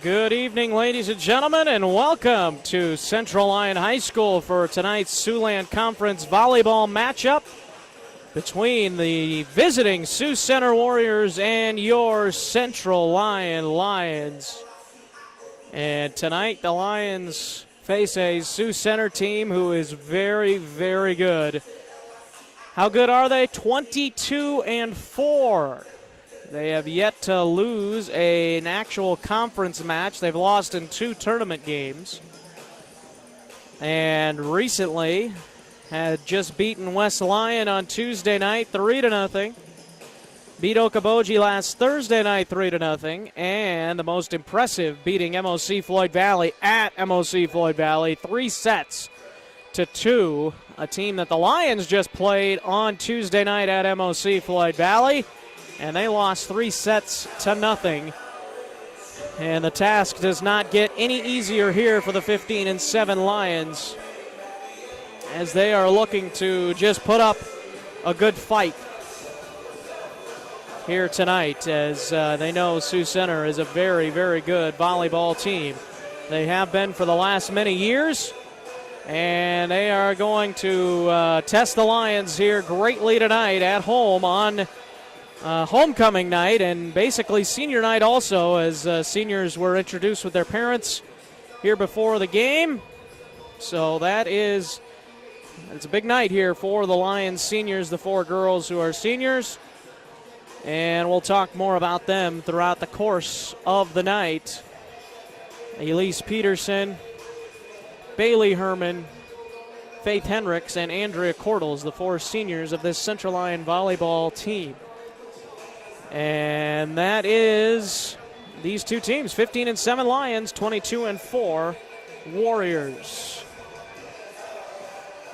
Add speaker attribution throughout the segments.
Speaker 1: Good evening, ladies and gentlemen, and welcome to Central Lyon High School for tonight's Siouxland Conference volleyball matchup between the visiting Sioux Center Warriors and your Central Lyon Lions. And tonight the Lions face a Sioux Center team who is very, very good. How good are they? 22-4. They have yet to lose an actual conference match. They've lost in 2 tournament games. And recently had just beaten West Lyon on Tuesday night 3-0. Beat Okoboji last Thursday night 3-0. And the most impressive, beating MOC Floyd Valley at MOC Floyd Valley 3-2. A team that the Lions just played on Tuesday night at MOC Floyd Valley. And they lost 3-0. And the task does not get any easier here for the 15-7 Lions, as they are looking to just put up a good fight here tonight, as they know Sioux Center is a very, very good volleyball team. They have been for the last many years, and they are going to test the Lions here greatly tonight at home on homecoming night and basically senior night also, as seniors were introduced with their parents here before the game. So it's a big night here for the Lions seniors, the 4 girls who are seniors. And we'll talk more about them throughout the course of the night. Elise Peterson, Bailey Herman, Faith Hendricks, and Andrea Cordles, the 4 seniors of this Central Lyon volleyball team. And that is these 2 teams, 15-7 Lions, 22-4 Warriors.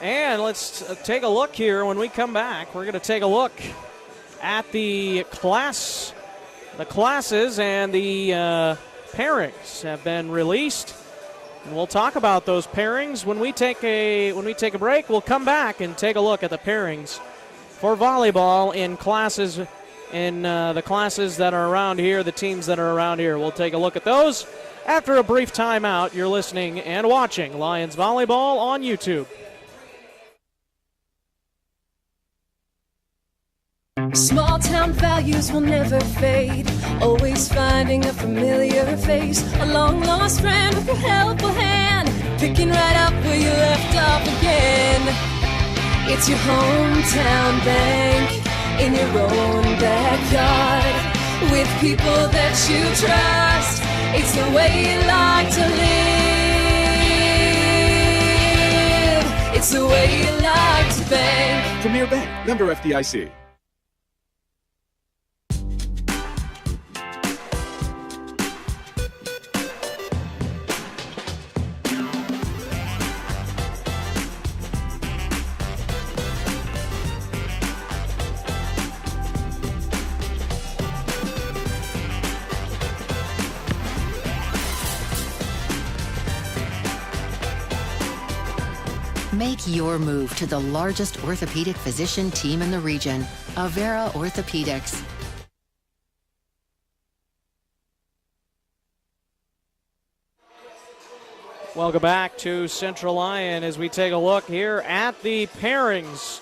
Speaker 1: And let's take a look here. When we come back, we're going to take a look at the classes, and the pairings have been released. And we'll talk about those pairings when we take a break. We'll come back and take a look at the pairings for volleyball in classes. In the classes that are around here, the teams that are around here. We'll take a look at those after a brief timeout. You're listening and watching Lions Volleyball on YouTube.
Speaker 2: Small town values will never fade. Always finding a familiar face. A long lost friend with a helpful hand. Picking right up where you left off again. It's your hometown bank. In your own backyard, with people that you trust. It's the way you like to live. It's the way you like to bank.
Speaker 3: Premier Bank, member FDIC.
Speaker 4: Make your move to the largest orthopedic physician team in the region, Avera Orthopedics.
Speaker 1: Welcome back to Central Lyon as we take a look here at the pairings.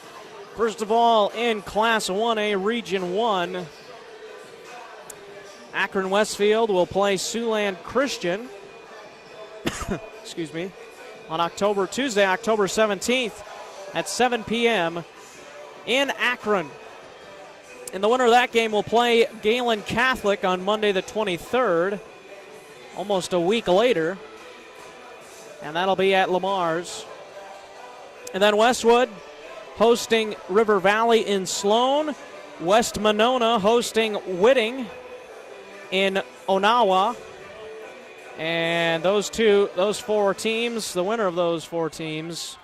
Speaker 1: First of all, in Class 1A Region 1, Akron Westfield will play Siouxland Christian. Excuse me. On Tuesday, October 17th at 7 p.m. in Akron. And the winner of that game will play Galen Catholic on Monday the 23rd, almost a week later. And that'll be at Lamar's. And then Westwood hosting River Valley in Sloan. West Monona hosting Whitting in Onawa. And those 4 teams, the winner of those 4 teams,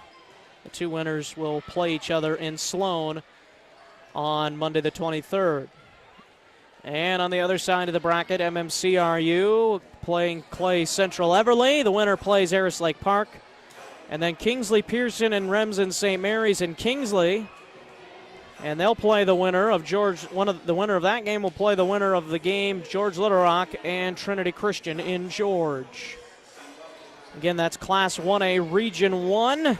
Speaker 1: the 2 winners will play each other in Sloan on Monday the 23rd. And on the other side of the bracket, MMCRU playing Clay Central Everly. The winner plays Harris Lake Park. And then Kingsley Pearson and Remsen St. Mary's in Kingsley. And they'll play the winner of the winner of that game will play the winner of the game, George Little Rock and Trinity Christian in George. Again, that's Class 1A Region 1.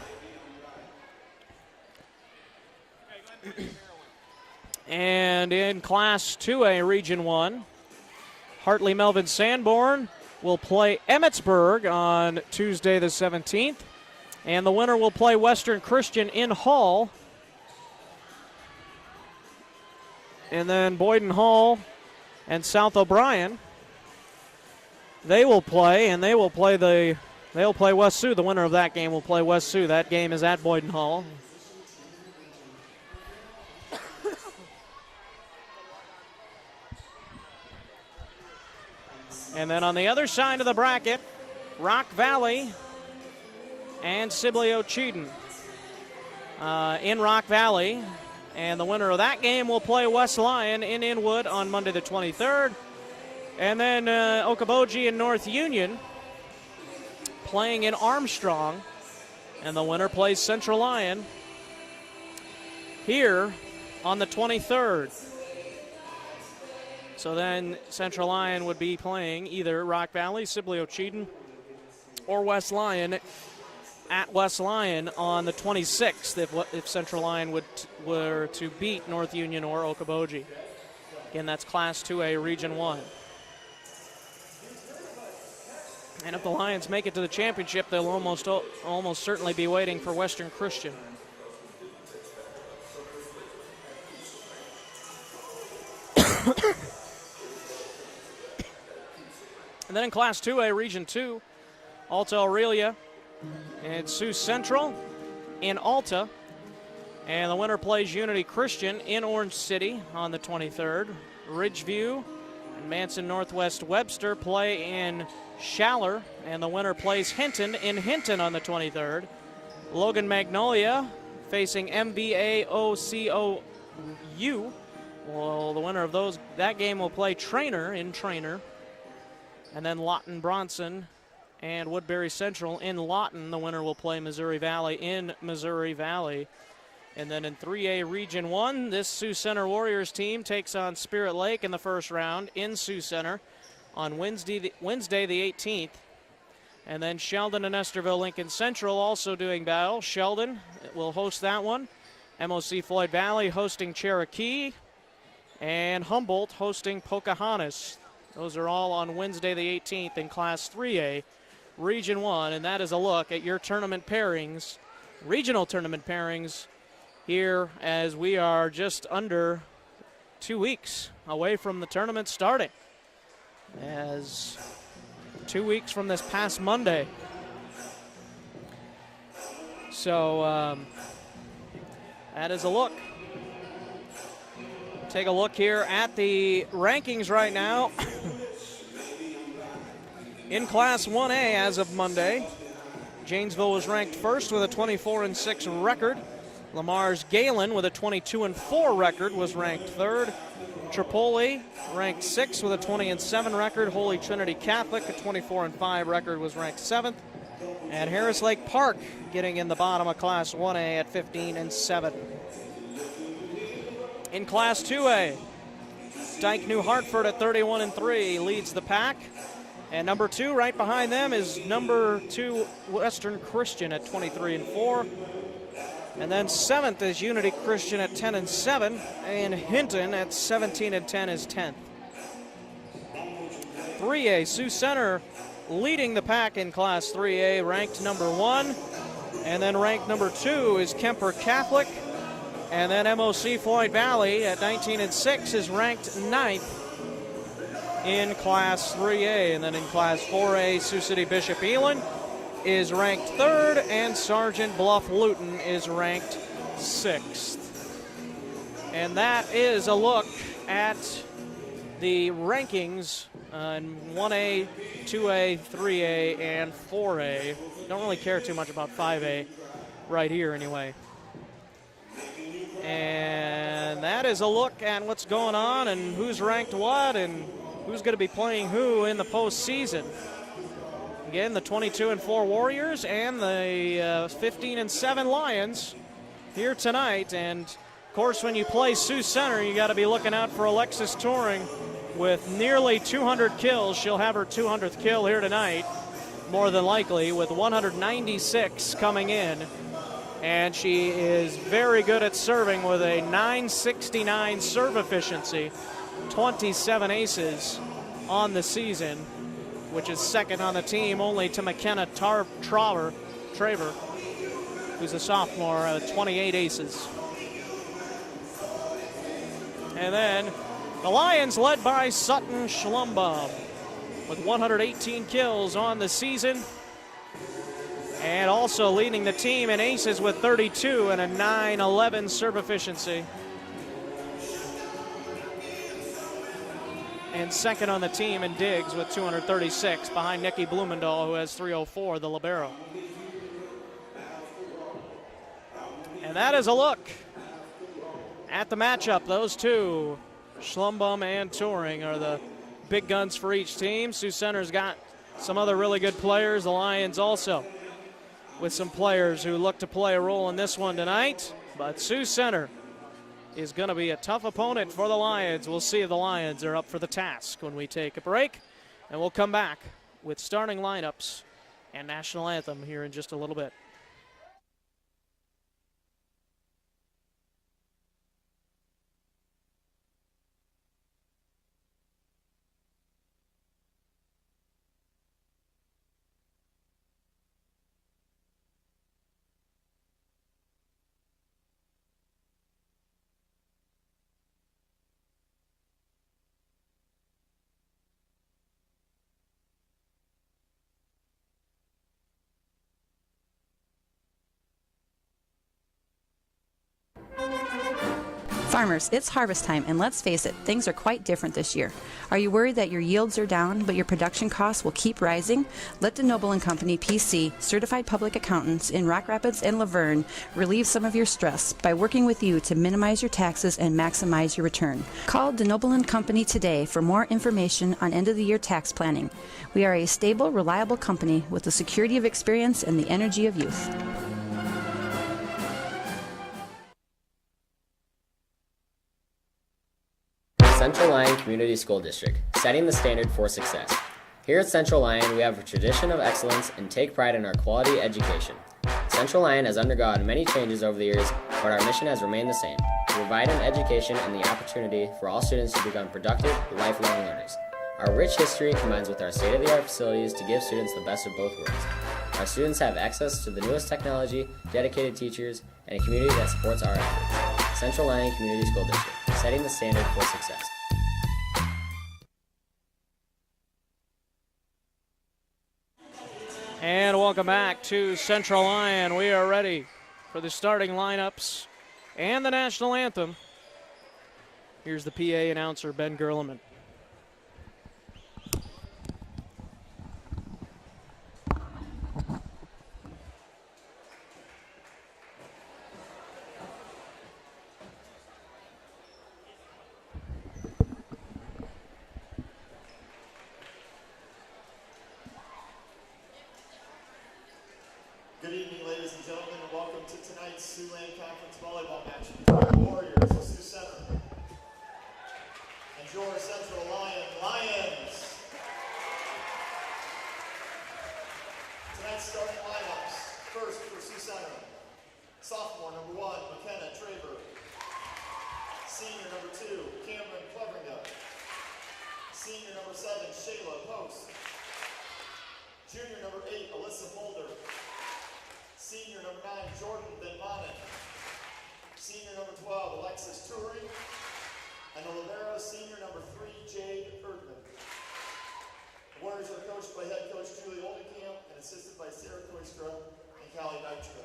Speaker 1: And in Class 2A Region 1, Hartley Melvin Sanborn will play Emmetsburg on Tuesday the 17th. And the winner will play Western Christian in Hall. And then Boyden Hall and South O'Brien, they'll play West Sioux. The winner of that game will play West Sioux. That game is at Boyden Hall. And then on the other side of the bracket, Rock Valley and Sibley Ocheyedan in Rock Valley. And the winner of that game will play West Lyon in Inwood on Monday the 23rd. And then Okoboji and North Union playing in Armstrong. And the winner plays Central Lyon here on the 23rd. So then Central Lyon would be playing either Rock Valley, Sibley Ocheyedan, or West Lyon at West Lyon on the 26th if Central Lyon were to beat North Union or Okoboji. Again, that's Class 2A Region 1. And if the Lions make it to the championship, they'll almost certainly be waiting for Western Christian. And then in Class 2A Region 2, Alta Aurelia and Sioux Central in Alta. And the winner plays Unity Christian in Orange City on the 23rd. Ridgeview and Manson Northwest Webster play in Schaller. And the winner plays Hinton in Hinton on the 23rd. Logan Magnolia facing MVA OCOU. Well, the winner of that game will play Trainer in Trainer. And then Lawton Bronson and Woodbury Central in Lawton. The winner will play Missouri Valley in Missouri Valley. And then in 3A Region 1, this Sioux Center Warriors team takes on Spirit Lake in the first round in Sioux Center on Wednesday the 18th. And then Sheldon and Esterville Lincoln Central also doing battle. Sheldon will host that one. MOC Floyd Valley hosting Cherokee. And Humboldt hosting Pocahontas. Those are all on Wednesday the 18th in Class 3A Region 1. And that is a look at your tournament pairings, regional tournament pairings, here as we are just under 2 weeks away from the tournament starting. As 2 weeks from this past Monday. So that is a look. Take a look here at the rankings right now. In Class 1A as of Monday, Janesville was ranked first with a 24-6 record. Lamar's Galen with a 22-4 record was ranked third. Tripoli ranked sixth with a 20-7 record. Holy Trinity Catholic, a 24-5 record, was ranked seventh. And Harris Lake Park getting in the bottom of Class 1A at 15-7. In Class 2A, Dike New Hartford at 31-3 leads the pack. And number 2 right behind them is number 2 Western Christian at 23-4. And then 7th is Unity Christian at 10-7. And Hinton at 17-10 is 10th. 3A, Sioux Center leading the pack in Class 3A, ranked number 1. And then ranked number 2 is Kemper Catholic. And then MOC Floyd Valley at 19-6 is ranked 9th in Class 3A. And then in Class 4A, Sioux City Bishop Elon is ranked 3rd, and Sergeant Bluff Luton is ranked 6th. And that is a look at the rankings in 1A, 2A, 3A, and 4A. Don't really care too much about 5A right here anyway. And that is a look at what's going on and who's ranked what and who's going to be playing who in the postseason. Again, the 22-4 Warriors and the 15-7 Lions here tonight. And course, when you play Sioux Center, you got to be looking out for Alexis Turing with nearly 200 kills. She'll have her 200th kill here tonight, more than likely, with 196 coming in. And she is very good at serving with a 969 serve efficiency, 27 aces on the season, which is second on the team only to McKenna Traver, who's a sophomore, 28 aces. And then the Lions led by Sutton Schlumbaum with 118 kills on the season, and also leading the team in aces with 32 and a 911 serve efficiency. And second on the team in digs with 236 behind Nikki Blumendahl, who has 304, the libero. And that is a look at the matchup. Those two, Schlumbaum and Turing, are the big guns for each team. Sioux Center's got some other really good players. The Lions also with some players who look to play a role in this one tonight. But Sioux Center is going to be a tough opponent for the Lions. We'll see if the Lions are up for the task when we take a break. And we'll come back with starting lineups and national anthem here in just a little bit.
Speaker 5: Farmers, it's harvest time, and let's face it, things are quite different this year. Are you worried that your yields are down, but your production costs will keep rising? Let DeNoble & Company, PC, certified public accountants in Rock Rapids and Laverne, relieve some of your stress by working with you to minimize your taxes and maximize your return. Call DeNoble & Company today for more information on end-of-the-year tax planning. We are a stable, reliable company with the security of experience and the energy of youth.
Speaker 6: Central Lyon Community School District, setting the standard for success. Here at Central Lyon, we have a tradition of excellence and take pride in our quality education. Central Lyon has undergone many changes over the years, but our mission has remained the same: to provide an education and the opportunity for all students to become productive, lifelong learners. Our rich history combines with our state-of-the-art facilities to give students the best of both worlds. Our students have access to the newest technology, dedicated teachers, and a community that supports our efforts. Central Lyon Community School District, setting the standard for success.
Speaker 1: And welcome back to Central Lyon. We are ready for the starting lineups and the national anthem. Here's the PA announcer, Ben Gerleman.
Speaker 7: Good evening, ladies and gentlemen, and welcome to tonight's Siouxland Conference volleyball match between the Warriors of Sioux Center and your Central Lyon Lions. Tonight's starting lineups. First for Sioux Center, sophomore number 1, McKenna Traver. Senior number 2, Cameron Cleveringa. Senior number 7, Shayla Post. Junior number 8, Alyssa Mulder. Senior number 9, Jordan Van Manen. Senior number 12, Alexis Turing. And the libero, senior number 3, Jade Erdman. The Warriors are coached by head coach Julie Oldenkamp and assisted by Sarah Koistra and Callie Dykstra.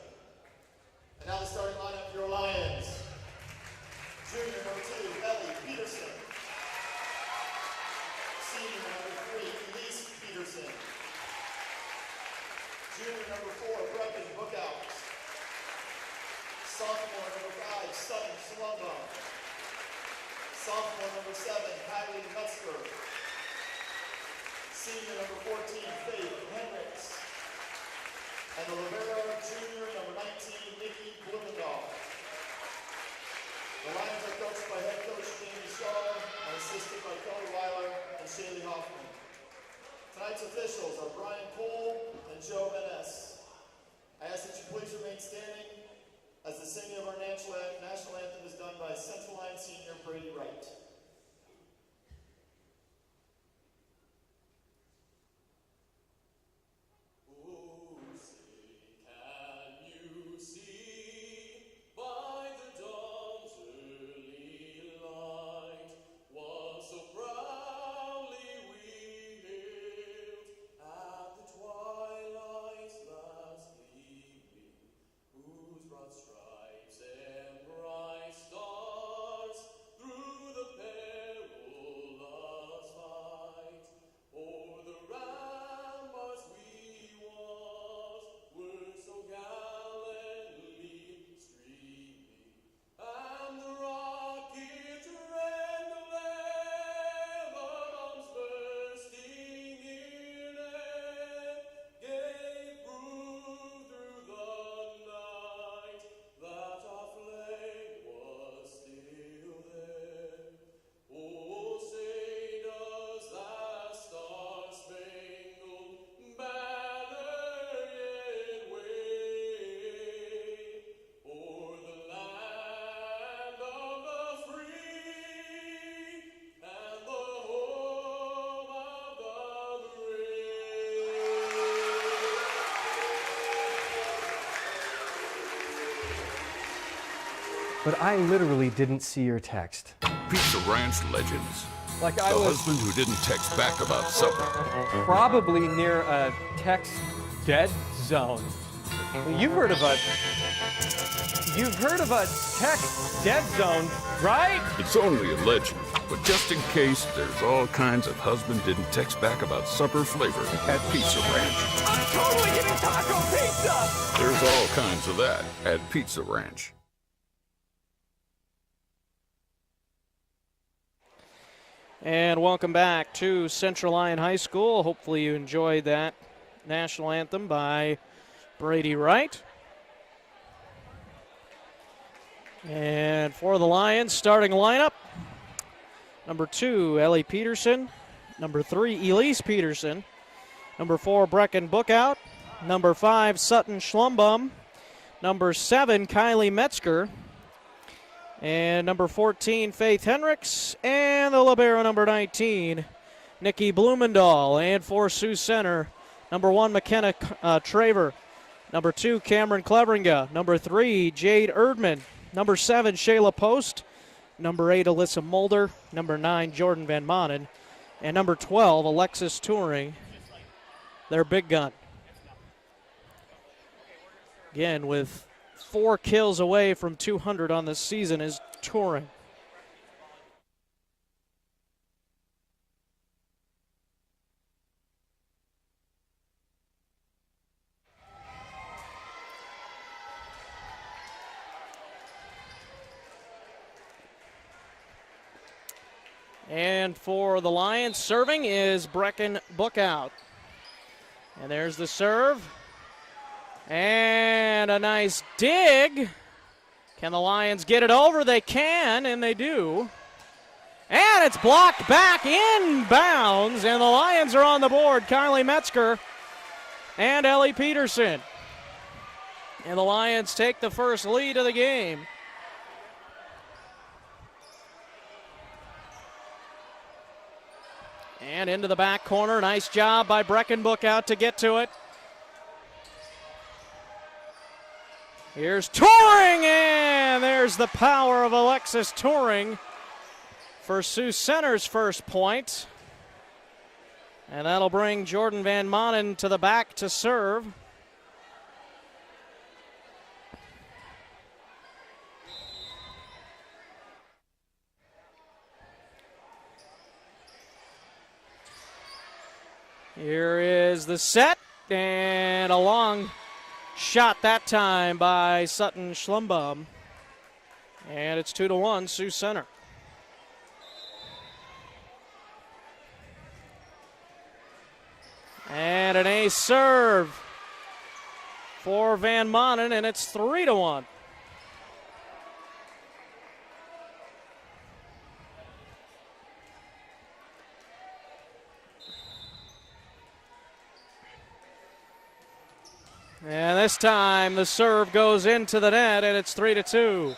Speaker 7: And now the starting lineup for your Lions. Junior number 2, Ellie Peterson. Senior number 3, Elise Peterson. Junior number 4, Brendan Bookout. Sophomore number 5, Sutton Schlumbaum. Sophomore number 7, Kylie Metzger. Senior number 14, Faith Hendricks. And the libero, junior number 19, Nikki Blumendahl. The The Lions are coached by head coach Jamie Shaw and assisted by Cody Weiler and Shaylee Hoffman. Tonight's officials are Brian Cole and Joe Menes. I ask that you please remain standing as the singing of our national anthem is done by Central Line senior Brady Wright.
Speaker 8: But I literally didn't see your text.
Speaker 9: Pizza Ranch legends.
Speaker 8: Like
Speaker 9: The husband who didn't text back about supper.
Speaker 8: probably near a text dead zone. You've heard of a text dead zone, right?
Speaker 9: It's only a legend, but just in case, there's all kinds of husband didn't text back about supper flavor at Pizza Ranch.
Speaker 8: I'm totally getting taco pizza!
Speaker 9: There's all kinds of that at Pizza Ranch.
Speaker 1: And welcome back to Central Lyon High School. Hopefully you enjoyed that national anthem by Brady Wright. And for the Lions, starting lineup, number 2, Ellie Peterson. Number 3, Elise Peterson. Number 4, Brecken Bookout. Number 5, Sutton Schlumbum. Number 7, Kylie Metzger. And number 14, Faith Henricks. And the libero, number 19, Nikki Blumendahl. And for Sioux Center, number 1, McKenna Traver. Number 2, Cameron Cleveringa. Number 3, Jade Erdman. Number 7, Shayla Post. Number 8, Alyssa Mulder. Number 9, Jordan Van Manen. And number 12, Alexis Turing, their big gun. Again, with 4 kills away from 200 on this season is Turing. And for the Lions, serving is Brecken Bookout. And there's the serve. And a nice dig. Can the Lions get it over? They can, and they do. And it's blocked back in bounds, and the Lions are on the board. Kylie Metzger and Ellie Peterson. And the Lions take the first lead of the game. And into the back corner. Nice job by Brecken Bookout to get to it. Here's Turing, and there's the power of Alexis Turing for Sioux Center's first point. And that'll bring Jordan Van Manen to the back to serve. Here is the set, and a long shot that time by Sutton Schlumbum. And it's 2-1, Sioux Center. And an ace serve for Van Manen, and it's 3-1. And this time the serve goes into the net, and it's 3-2.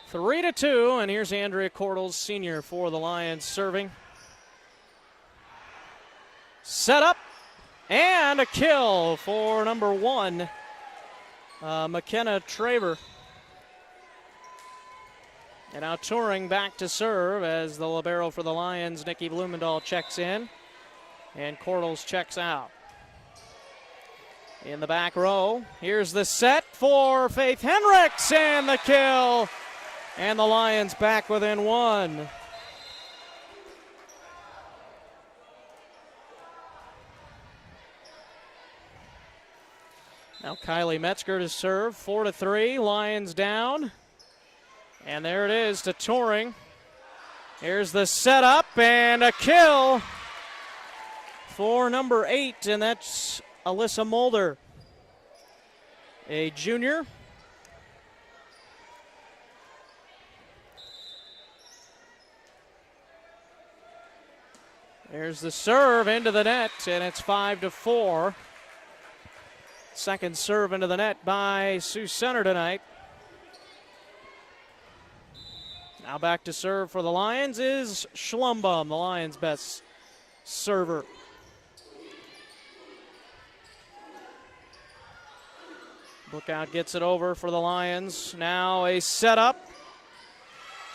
Speaker 1: Three to two, and here's Andrea Cordles, senior, for the Lions serving. Set up, and a kill for number one, McKenna Traver. And now Turing back to serve as the libero for the Lions, Nikki Blumendahl, checks in, and Cordles checks out. In the back row, here's the set for Faith Henricks, and the kill. And the Lions back within one. Now Kylie Metzger to serve, 4-3, Lions down. And there it is to Turing. Here's the setup and a kill for number 8, and that's Alyssa Mulder, a junior. There's the serve into the net, and it's 5-4. Second serve into the net by Sioux Center tonight. Now back to serve for the Lions is Schlumbaum, the Lions' best server. Lookout gets it over for the Lions. Now a setup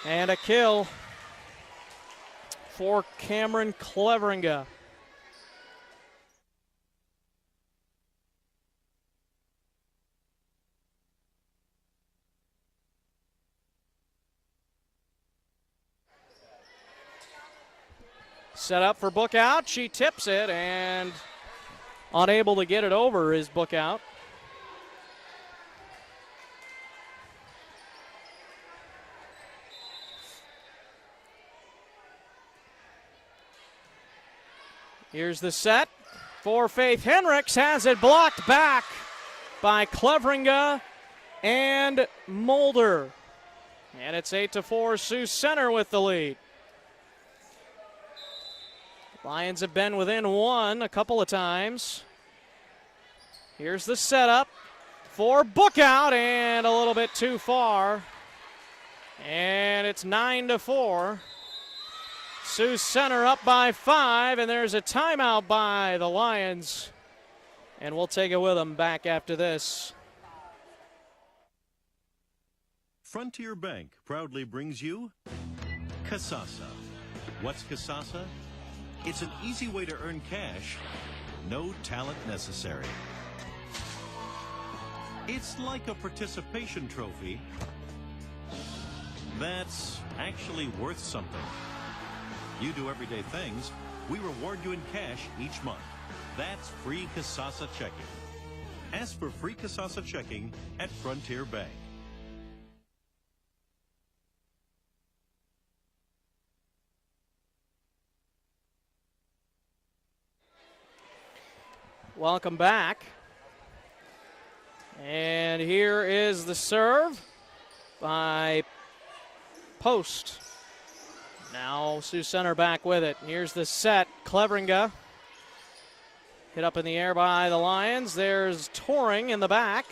Speaker 1: and a kill for Cameron Cleveringa. Set up for Bookout. She tips it, and unable to get it over is Bookout. Here's the set for Faith Henricks. Has it blocked back by Cleveringa and Mulder. And it's 8-4, Sioux Center with the lead. Lions have been within one a couple of times. Here's the setup for Bookout, and a little bit too far. And it's 9-4. Sioux Center up by 5, and there's a timeout by the Lions. And we'll take it with them back after this.
Speaker 10: Frontier Bank proudly brings you Kasasa. What's Kasasa? It's an easy way to earn cash, no talent necessary. It's like a participation trophy that's actually worth something. You do everyday things, we reward you in cash each month. That's free Kasasa checking. Ask for free Kasasa checking at Frontier Bank.
Speaker 1: Welcome back. And here is the serve by Post. Now Sioux Center back with it. Here's the set. Cleveringa hit up in the air by the Lions. There's Turing in the back.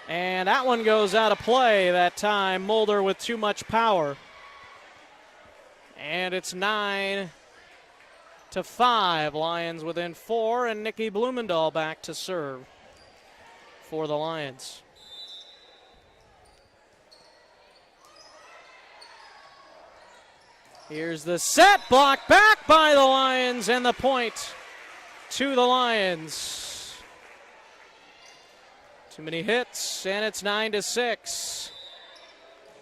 Speaker 1: And that one goes out of play that time. Mulder with too much power. And it's 9-5. Lions within 4, and Nikki Blumendahl back to serve for the Lions. Here's the set, blocked back by the Lions, and the point to the Lions. Too many hits, and it's 9-6.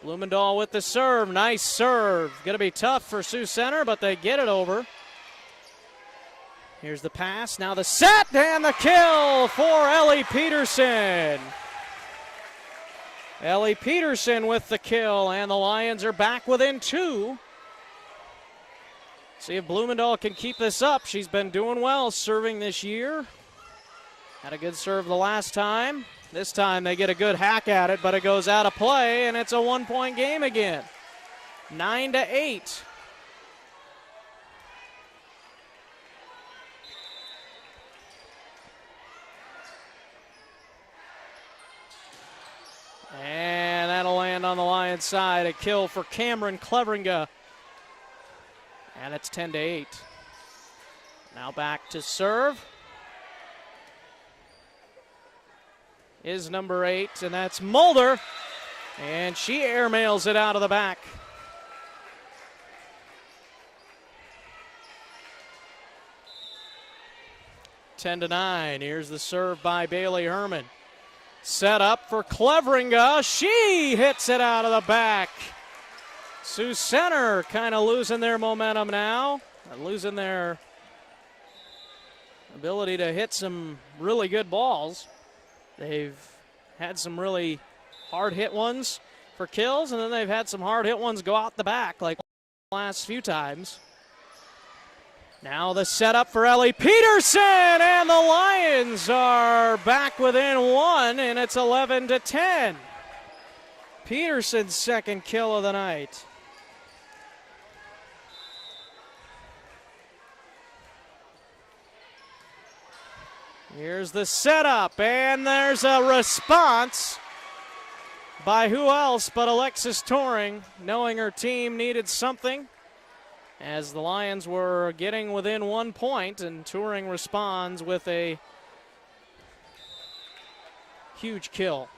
Speaker 1: Blumendahl with the serve, nice serve. Gonna be tough for Sioux Center, but they get it over. Here's the pass, now the set, and the kill for Ellie Peterson. Ellie Peterson with the kill, and the Lions are back within 2. See if Blumendahl can keep this up. She's been doing well serving this year. Had a good serve the last time. This time they get a good hack at it, but it goes out of play, and it's a 1-point game again. 9-8. And that'll land on the Lions side. A kill for Cameron Cleveringa. And it's 10-8. Now back to serve is number 8, and that's Mulder. And she airmails it out of the back. Ten to 9. Here's the serve by Bailey Herman. Set up for Cleveringa. She hits it out of the back. Sioux Center kind of losing their momentum now, losing their ability to hit some really good balls. They've had some really hard hit ones for kills, and then they've had some hard hit ones go out the back like the last few times. Now the setup for Ellie Peterson, and the Lions are back within 1, and it's 11-10. Peterson's second kill of the night. Here's the setup, and there's a response by who else but Alexis Turing, knowing her team needed something as the Lions were getting within 1 point, and Turing responds with a huge kill.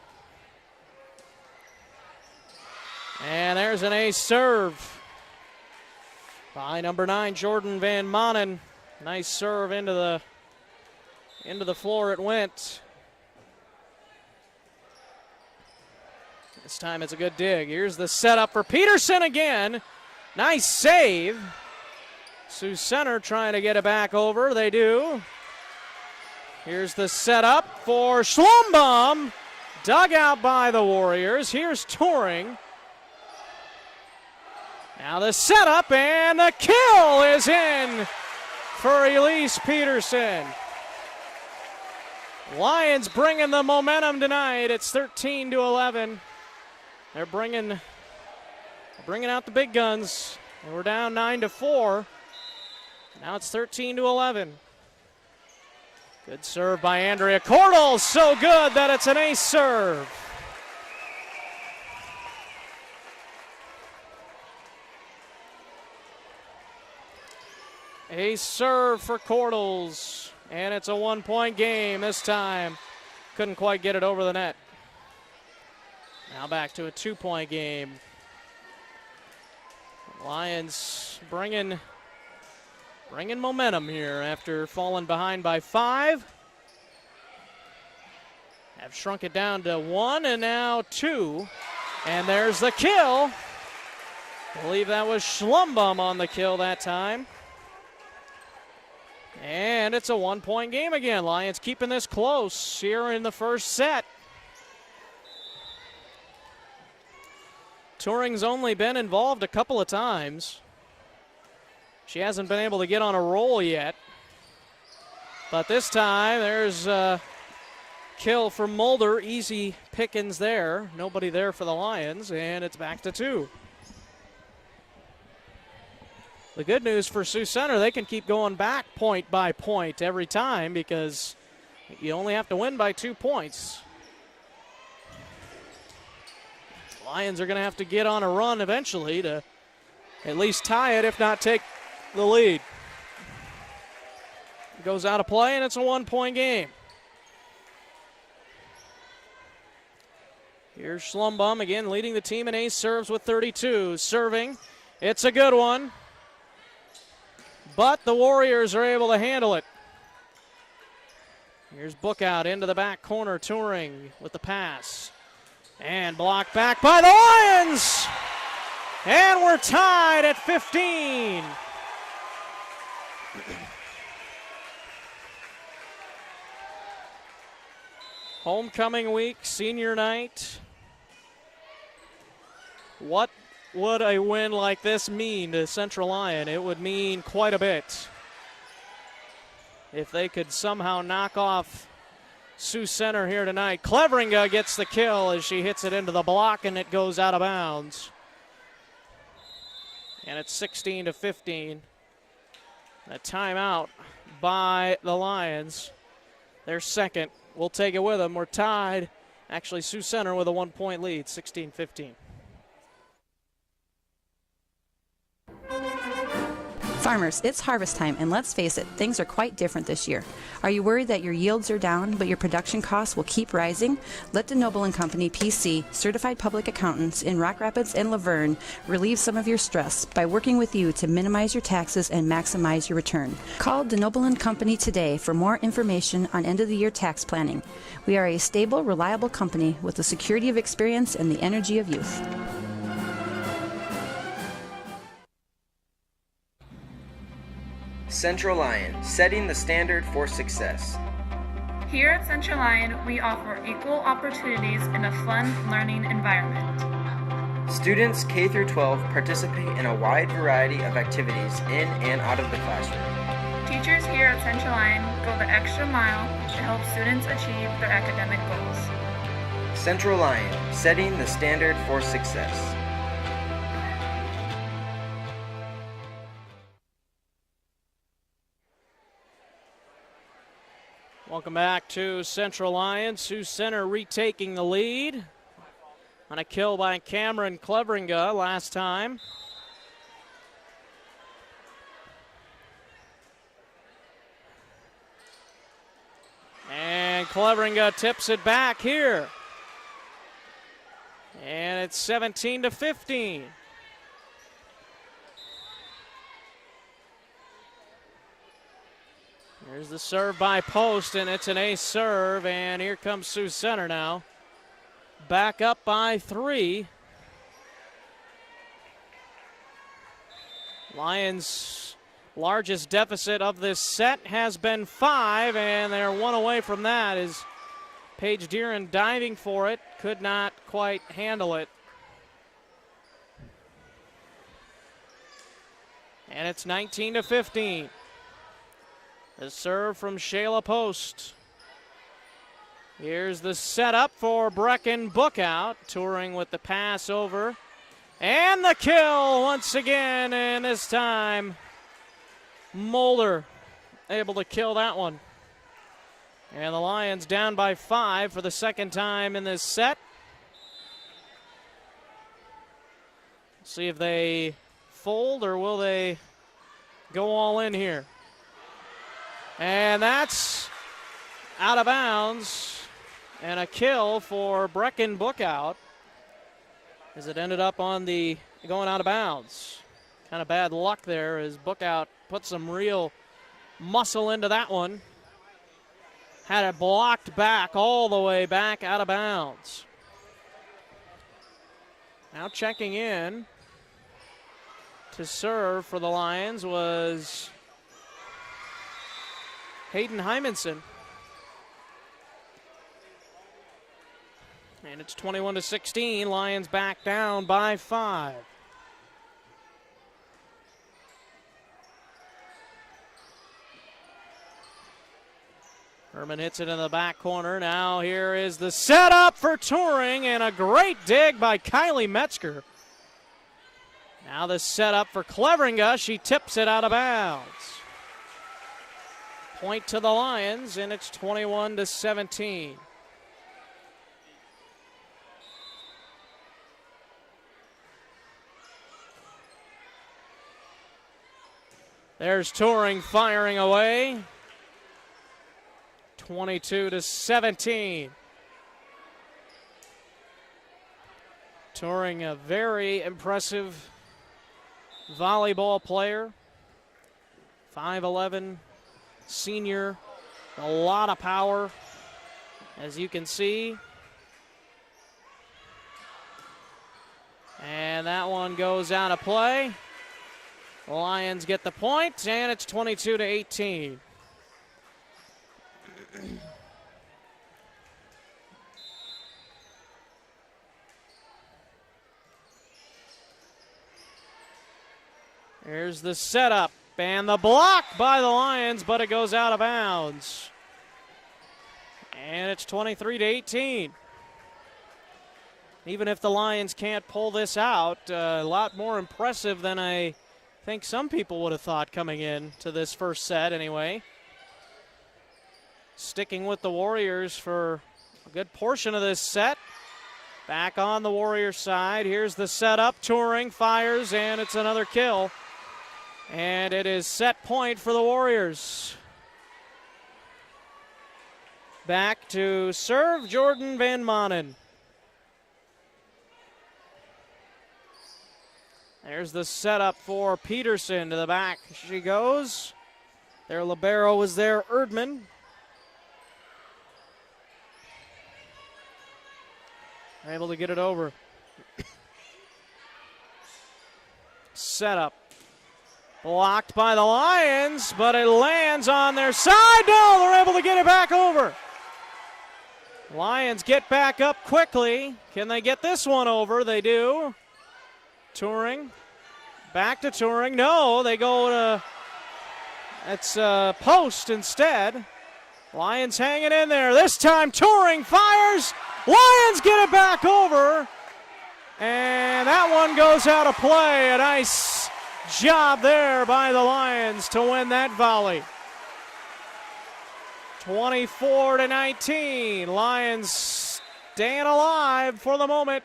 Speaker 1: And there's an ace serve by number 9, Jordan Van Manen. Nice serve into the floor it went. This time it's a good dig. Here's the setup for Peterson again. Nice save. Sioux Center trying to get it back over. They do. Here's the setup for Schlumbaum. Dug out by the Warriors. Here's Turing. Now the setup, and the kill is in for Elise Peterson. Lions bringing the momentum tonight. It's 13-11. They're bringing out the big guns. And we're down 9-4. Now it's 13-11. Good serve by Andrea Cordell. So good that it's an ace serve. Ace serve for Cordell. And it's a 1-point game this time. Couldn't quite get it over the net. Now back to a 2-point game. Lions bringing momentum here after falling behind by 5. Have shrunk it down to 1 and now 2. And there's the kill. I believe that was Schlumbaum on the kill that time. And it's a 1-point game again. Lions keeping this close here in the first set. Turing's only been involved a couple of times. She hasn't been able to get on a roll yet. But this time there's a kill for Mulder. Easy pickings there. Nobody there for the Lions, and it's back to 2. The good news for Sioux Center, they can keep going back point by point every time because you only have to win by 2 points. Lions are going to have to get on a run eventually to at least tie it, if not take the lead. It goes out of play, and it's a 1-point game. Here's Schlumbaum again leading the team in ace serves with 32. Serving, it's a good one. But the Warriors are able to handle it. Here's Bookout into the back corner. Turing with the pass. And blocked back by the Lions. And we're tied at 15. Homecoming week, senior night. What would a win like this mean to Central Lyon? It would mean quite a bit. If they could somehow knock off Sioux Center here tonight. Cleveringa gets the kill as she hits it into the block, and it goes out of bounds. And it's 16-15. A timeout by the Lions. Their second. We'll take it with them. We're tied. Actually, Sioux Center with a 1-point lead, 16-15.
Speaker 5: Farmers, it's harvest time, and let's face it, things are quite different this year. Are you worried that your yields are down, but your production costs will keep rising? Let DeNoble & Company, PC, certified public accountants in Rock Rapids and Laverne, relieve some of your stress by working with you to minimize your taxes and maximize your return. Call DeNoble & Company today for more information on end-of-the-year tax planning. We are a stable, reliable company with the security of experience and the energy of youth.
Speaker 11: Central Lyon, setting the standard for success.
Speaker 12: Here at Central Lyon, we offer equal opportunities in a fun learning environment.
Speaker 11: Students K through 12 participate in a wide variety of activities in and out of the classroom.
Speaker 12: Teachers here at Central Lyon go the extra mile to help students achieve their academic goals.
Speaker 11: Central Lyon, setting the standard for success.
Speaker 1: Welcome back to Central Lyon. Sioux Center retaking the lead on a kill by Cameron Cleveringa last time. And Cleveringa tips it back here. And it's 17-15. Here's the serve by Post, and it's an ace serve, and here comes Sioux Center now. Back up by 3. Lions' largest deficit of this set has been 5, and they're 1 away from that as Paige Deeren diving for it, could not quite handle it. And it's 19-15. The serve from Shayla Post. Here's the setup for Brecken Bookout, touring with the pass over. And the kill once again, and this time Mulder able to kill that one. And the Lions down by 5 for the second time in this set. See if they fold or will they go all in here. And that's out of bounds, and a kill for Brecken Bookout as it ended up on the going out of bounds. Kind of bad luck there as Bookout put some real muscle into that one. Had it blocked back all the way back out of bounds. Now checking in to serve for the Lions was Hayden Hymanson. And it's 21-16. Lions back down by 5. Herman hits it in the back corner. Now here is the setup for Turing, and a great dig by Kylie Metzger. Now the setup for Cleveringa. She tips it out of bounds. Point to the Lions, and it's 21-17. There's Turing firing away. 22-17. Turing, a very impressive volleyball player. 5'11", senior, a lot of power, as you can see. And that one goes out of play. The Lions get the point, and it's 22-18. Here's the setup and the block by the Lions, but it goes out of bounds. And it's 23-18. Even if the Lions can't pull this out, a lot more impressive than I think some people would have thought coming in to this first set anyway. Sticking with the Warriors for a good portion of this set. Back on the Warriors side. Here's the setup. Turing fires, and it's another kill. And it is set point for the Warriors. Back to serve Jordan Van Manen. There's the setup for Peterson. To the back she goes. Their libero is there, Erdman. Able to get it over. Setup. Blocked by the Lions, but it lands on their side. No, they're able to get it back over. Lions get back up quickly. Can they get this one over? They do. Turing. Back to Turing. No, they go to, it's post instead. Lions hanging in there. This time Turing fires. Lions get it back over. And that one goes out of play. A nice job there by the Lions to win that volley. 24-19. Lions staying alive for the moment.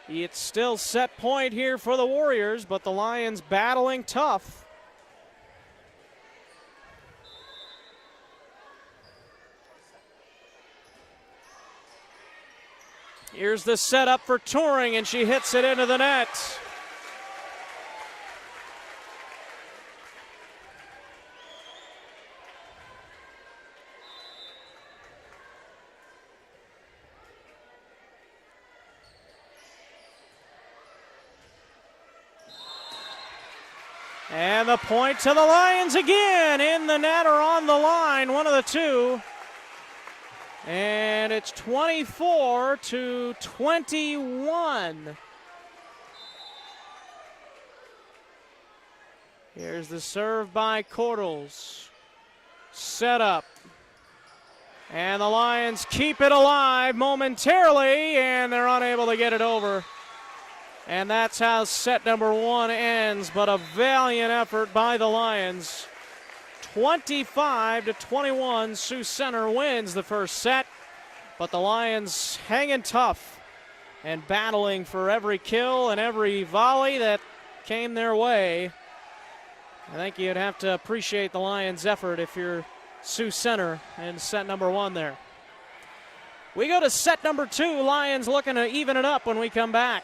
Speaker 1: It's still set point here for the Warriors, but the Lions battling tough. Here's the setup for Turing, and she hits it into the net. And the point to the Lions again, in the net or on the line, one of the two. And it's 24-21. Here's the serve by Cordles. Set up. And the Lions keep it alive momentarily, and they're unable to get it over. And that's how set number one ends, but a valiant effort by the Lions. 25-21, Sioux Center wins the first set, but the Lions hanging tough and battling for every kill and every volley that came their way. I think you'd have to appreciate the Lions' effort if you're Sioux Center in set number one there. We go to set number two. Lions looking to even it up when we come back.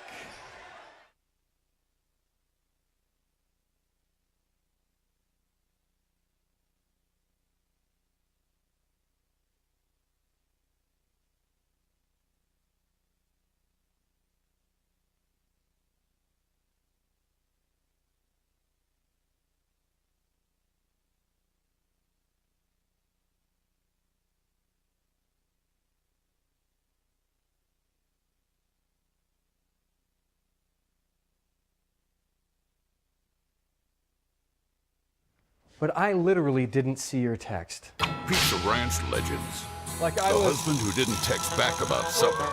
Speaker 8: But I literally didn't see your text.
Speaker 9: Pizza Ranch legends.
Speaker 8: Like
Speaker 9: the husband who didn't text back about supper.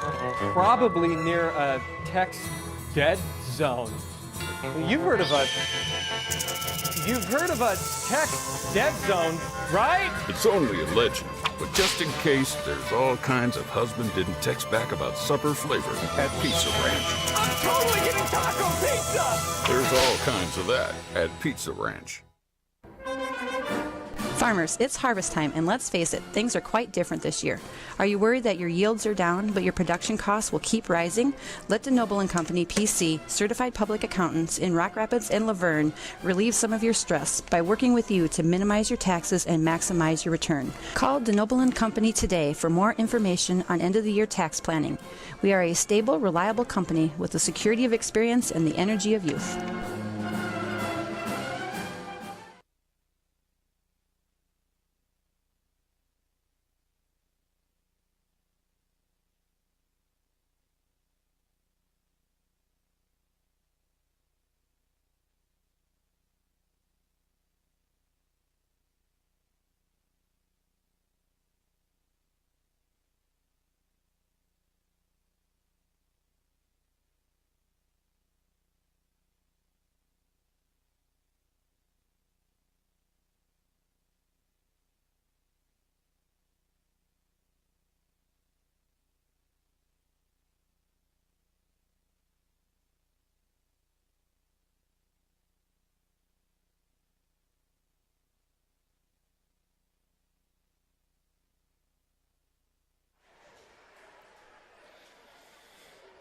Speaker 8: Probably near a text dead zone. You've heard of a text dead zone, right?
Speaker 9: It's only a legend, but just in case, there's all kinds of husband didn't text back about supper flavor at Pizza Ranch.
Speaker 8: I'm totally getting taco pizza!
Speaker 9: There's all kinds of that at Pizza Ranch.
Speaker 5: Farmers, it's harvest time, and let's face it, things are quite different this year. Are you worried that your yields are down, but your production costs will keep rising? Let DeNoble & Company, PC, certified public accountants in Rock Rapids and Laverne, relieve some of your stress by working with you to minimize your taxes and maximize your return. Call DeNoble & Company today for more information on end-of-the-year tax planning. We are a stable, reliable company with the security of experience and the energy of youth.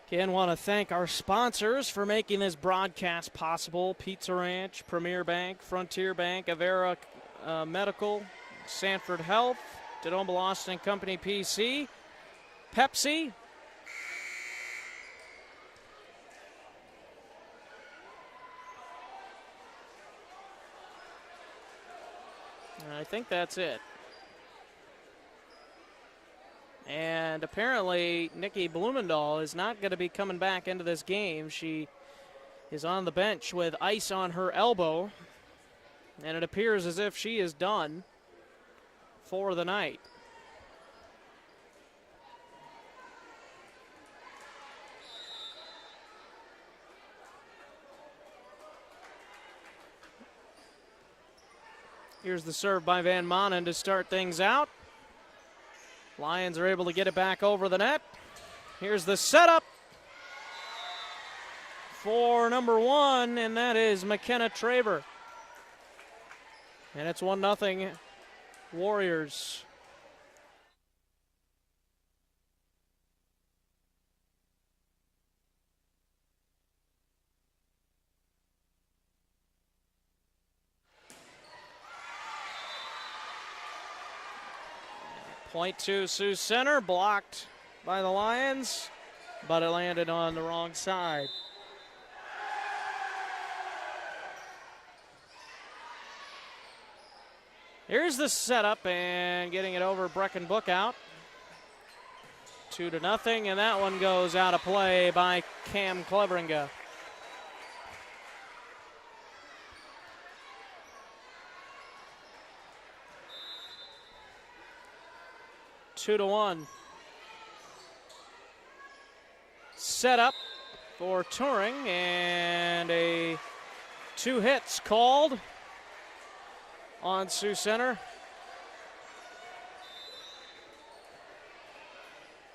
Speaker 1: Again, want to thank our sponsors for making this broadcast possible. Pizza Ranch, Premier Bank, Frontier Bank, Avera Medical, Sanford Health, Denoma Austin Company PC, Pepsi, I think that's it. And apparently, Nikki Blumendahl is not going to be coming back into this game. She is on the bench with ice on her elbow, and it appears as if she is done for the night. Here's the serve by Van Manen to start things out. Lions are able to get it back over the net. Here's the setup for number 1, and that is McKenna Traver. And it's 1-0 Warriors. Point to Sioux Center, blocked by the Lions, but it landed on the wrong side. Here's the setup and getting it over Brecken Bookout. 2-0, and that one goes out of play by Cam Cleveringa. Two to 1. Set up for Turing, and 2 hits called on Sioux Center.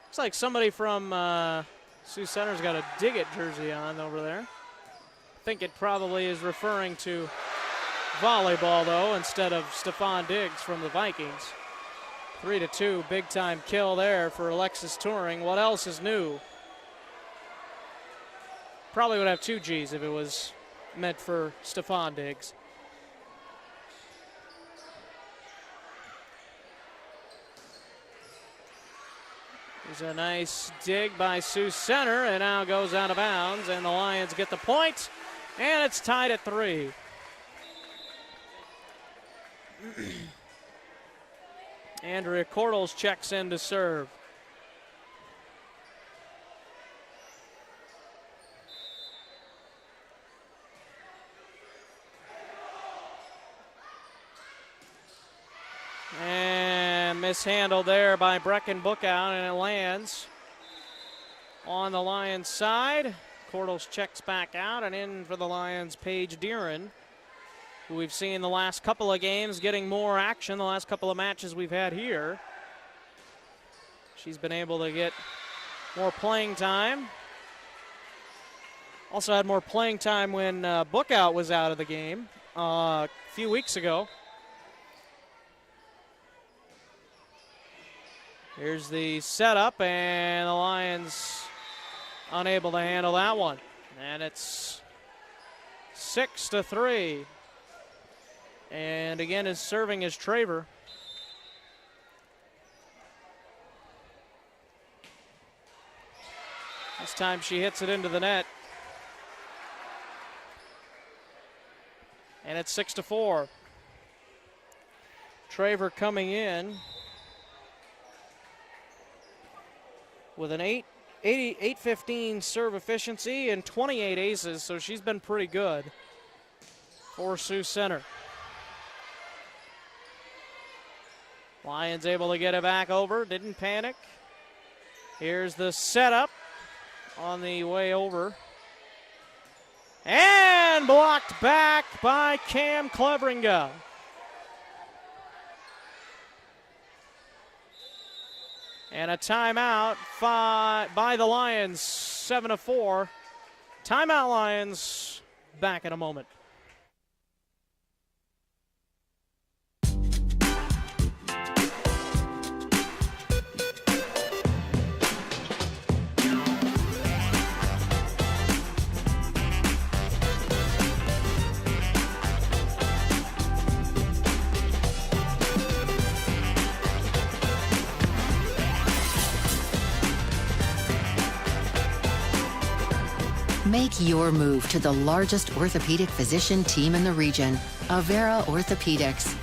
Speaker 1: Looks like somebody from Sioux Center's got a Dig It jersey on over there. I think it probably is referring to volleyball, though, instead of Stephon Diggs from the Vikings. 3-2, big time kill there for Alexis Turing. What else is new? Probably would have 2 G's if it was meant for Stephon Diggs. There's a nice dig by Sioux Center, and now goes out of bounds, and the Lions get the point, and it's tied at 3. Andrea Cordles checks in to serve. And mishandled there by Brecken Bookout, and it lands on the Lions side. Cordles checks back out, and in for the Lions, Paige Deeren, who we've seen the last couple of games getting more action, the last couple of matches we've had here. She's been able to get more playing time. Also had more playing time when Bookout was out of the game a few weeks ago. Here's the setup, and the Lions unable to handle that one. And it's 6-3. And again, is serving as Traver. This time she hits it into the net. And it's 6-4. Traver coming in with an 815 serve efficiency and 28 aces, so she's been pretty good for Sioux Center. Lions able to get it back over, didn't panic. Here's the setup on the way over. And blocked back by Cam Cleveringa. And a timeout by the Lions, 7-4. Timeout Lions, back in a moment.
Speaker 4: Make your move to the largest orthopedic physician team in the region, Avera Orthopedics.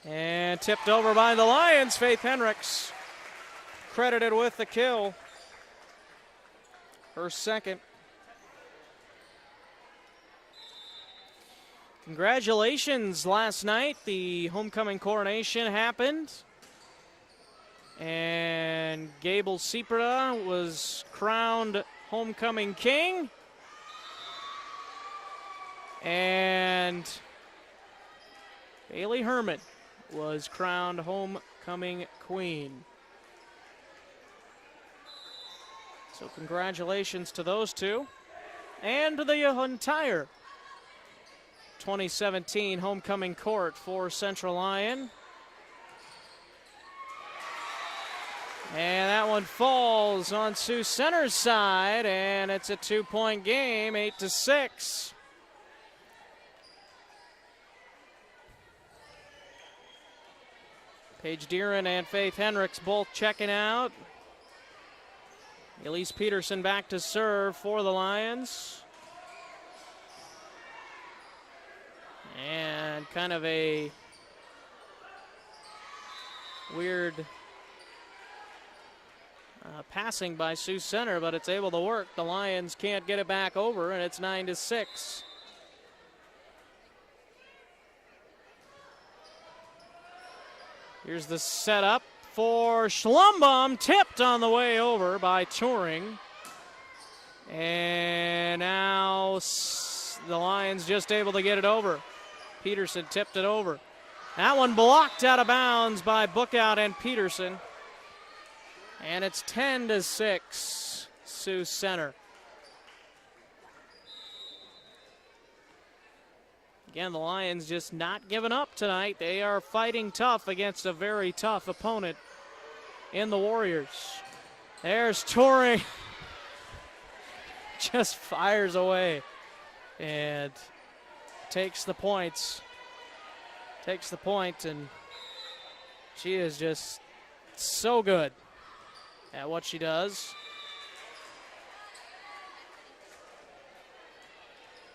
Speaker 1: And tipped over by the Lions. Faith Hendricks credited with the kill. Her second. Congratulations last night. The homecoming coronation happened. And Gable Cipreda was crowned homecoming king. And Bailey Herman was crowned homecoming queen. So congratulations to those two and the entire 2017 homecoming court for Central Lyon. And that one falls on Sioux Center's side, and it's a 2-point game, 8-6. Paige Deeren and Faith Hendricks both checking out. Elise Peterson back to serve for the Lions. And kind of a weird passing by Sioux Center, but it's able to work. The Lions can't get it back over, and it's 9-6. Here's the setup for Schlumbaum, tipped on the way over by Turing. And now the Lions just able to get it over. Peterson tipped it over. That one blocked out of bounds by Bookout and Peterson. And it's 10-6, Sioux Center. Again, the Lions just not giving up tonight. They are fighting tough against a very tough opponent in the Warriors. There's Turing. Just fires away and takes the points. Takes the point, and she is just so good at what she does.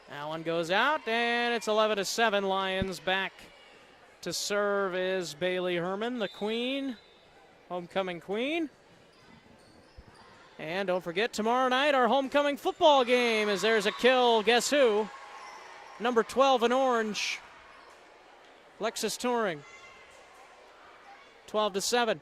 Speaker 1: That one goes out, and it's 11-7. Lions back to serve is Bailey Herman, the queen, homecoming queen. And don't forget, tomorrow night, our homecoming football game, as there's a kill. Guess who? Number 12 in orange, Lexus Turing. 12-7.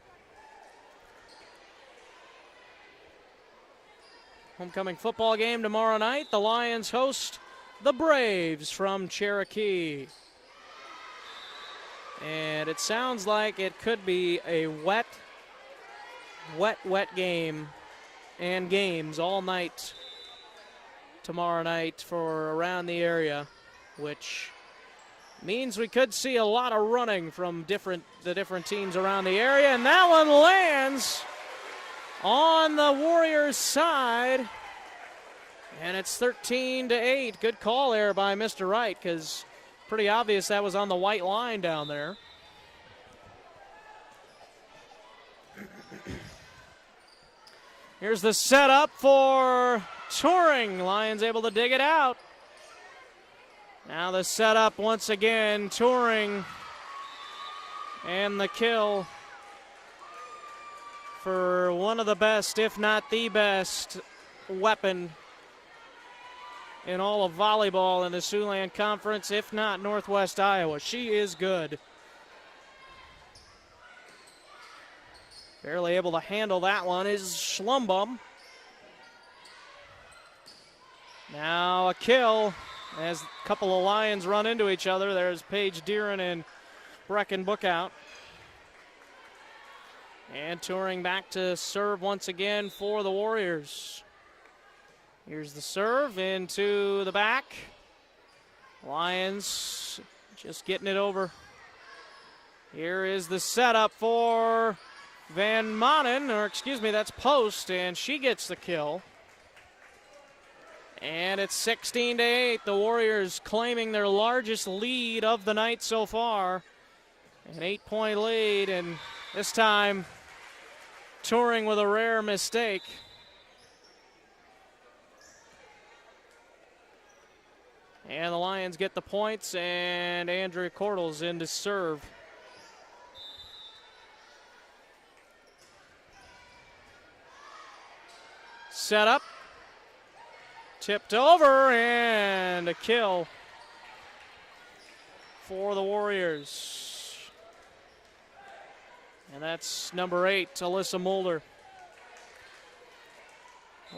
Speaker 1: Homecoming football game tomorrow night. The Lions host the Braves from Cherokee. And it sounds like it could be a wet game and games all night tomorrow night for around the area, which means we could see a lot of running from the different teams around the area. And that one lands on the Warriors' side. And it's 13-8. Good call there by Mr. Wright, because pretty obvious that was on the white line down there. Here's the setup for Turing. Lions able to dig it out. Now the setup once again, Turing, and the kill for one of the best, if not the best, weapon in all of volleyball in the Siouxland Conference, if not Northwest Iowa. She is good. Barely able to handle that one is Schlumbaum. Now a kill as a couple of Lions run into each other. There's Paige Deeren and Brecken Bookout. And Turing back to serve once again for the Warriors. Here's the serve into the back. Lions just getting it over. Here is the setup for Van Manen, or excuse me, that's Post, and she gets the kill. And it's 16-8. The Warriors claiming their largest lead of the night so far. An 8-point lead, and this time Turing with a rare mistake. And the Lions get the points, and Andrea Cordles in to serve. Set up. Tipped over, and a kill for the Warriors. And that's number 8, Alyssa Mulder.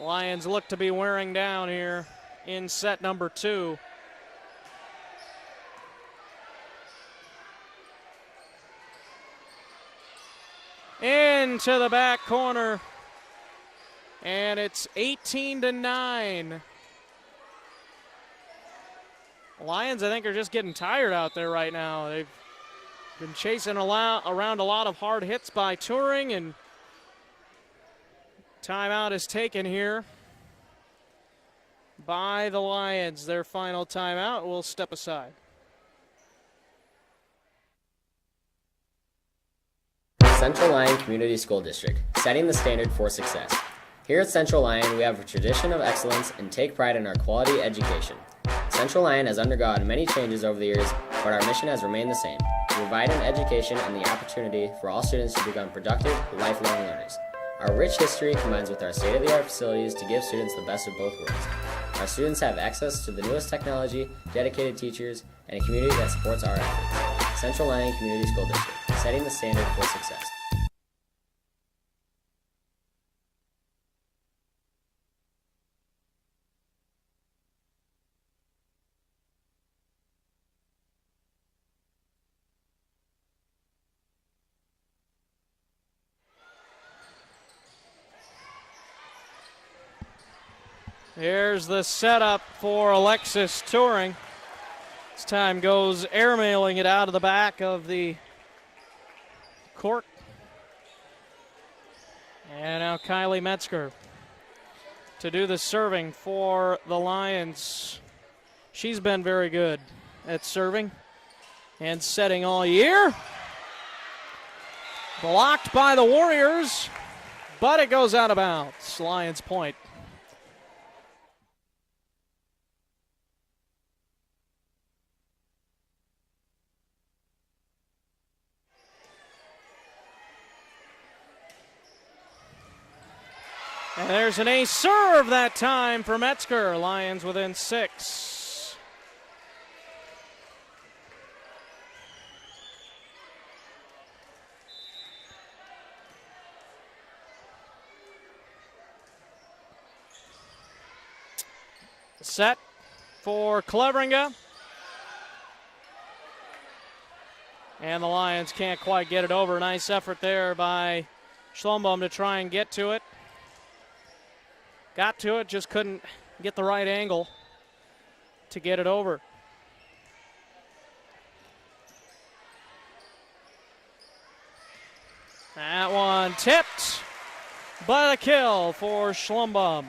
Speaker 1: Lions look to be wearing down here in set number 2. Into the back corner. And it's 18-9. Lions, I think, are just getting tired out there right now. They've been chasing around a lot of hard hits by Turing, and timeout is taken here by the Lions. Their final timeout will step aside.
Speaker 6: Central Lyon Community School District, setting the standard for success. Here at Central Lyon, we have a tradition of excellence and take pride in our quality education. Central Lyon has undergone many changes over the years, but our mission has remained the same: to provide an education and the opportunity for all students to become productive, lifelong learners. Our rich history combines with our state-of-the-art facilities to give students the best of both worlds. Our students have access to the newest technology, dedicated teachers, and a community that supports our efforts. Central Lyon Community School District, setting the standard for success.
Speaker 1: Here's the setup for Alexis Turing. This time goes airmailing it out of the back of the court. And now Kylie Metzger to do the serving for the Lions. She's been very good at serving and setting all year. Blocked by the Warriors, but it goes out of bounds. Lions point. And there's an ace serve that time for Metzger. Lions within 6. Set for Cleveringa. And the Lions can't quite get it over. Nice effort there by Schlumbaum to try and get to it. Got to it, just couldn't get the right angle to get it over. That one tipped, but a kill for Schlumbaum.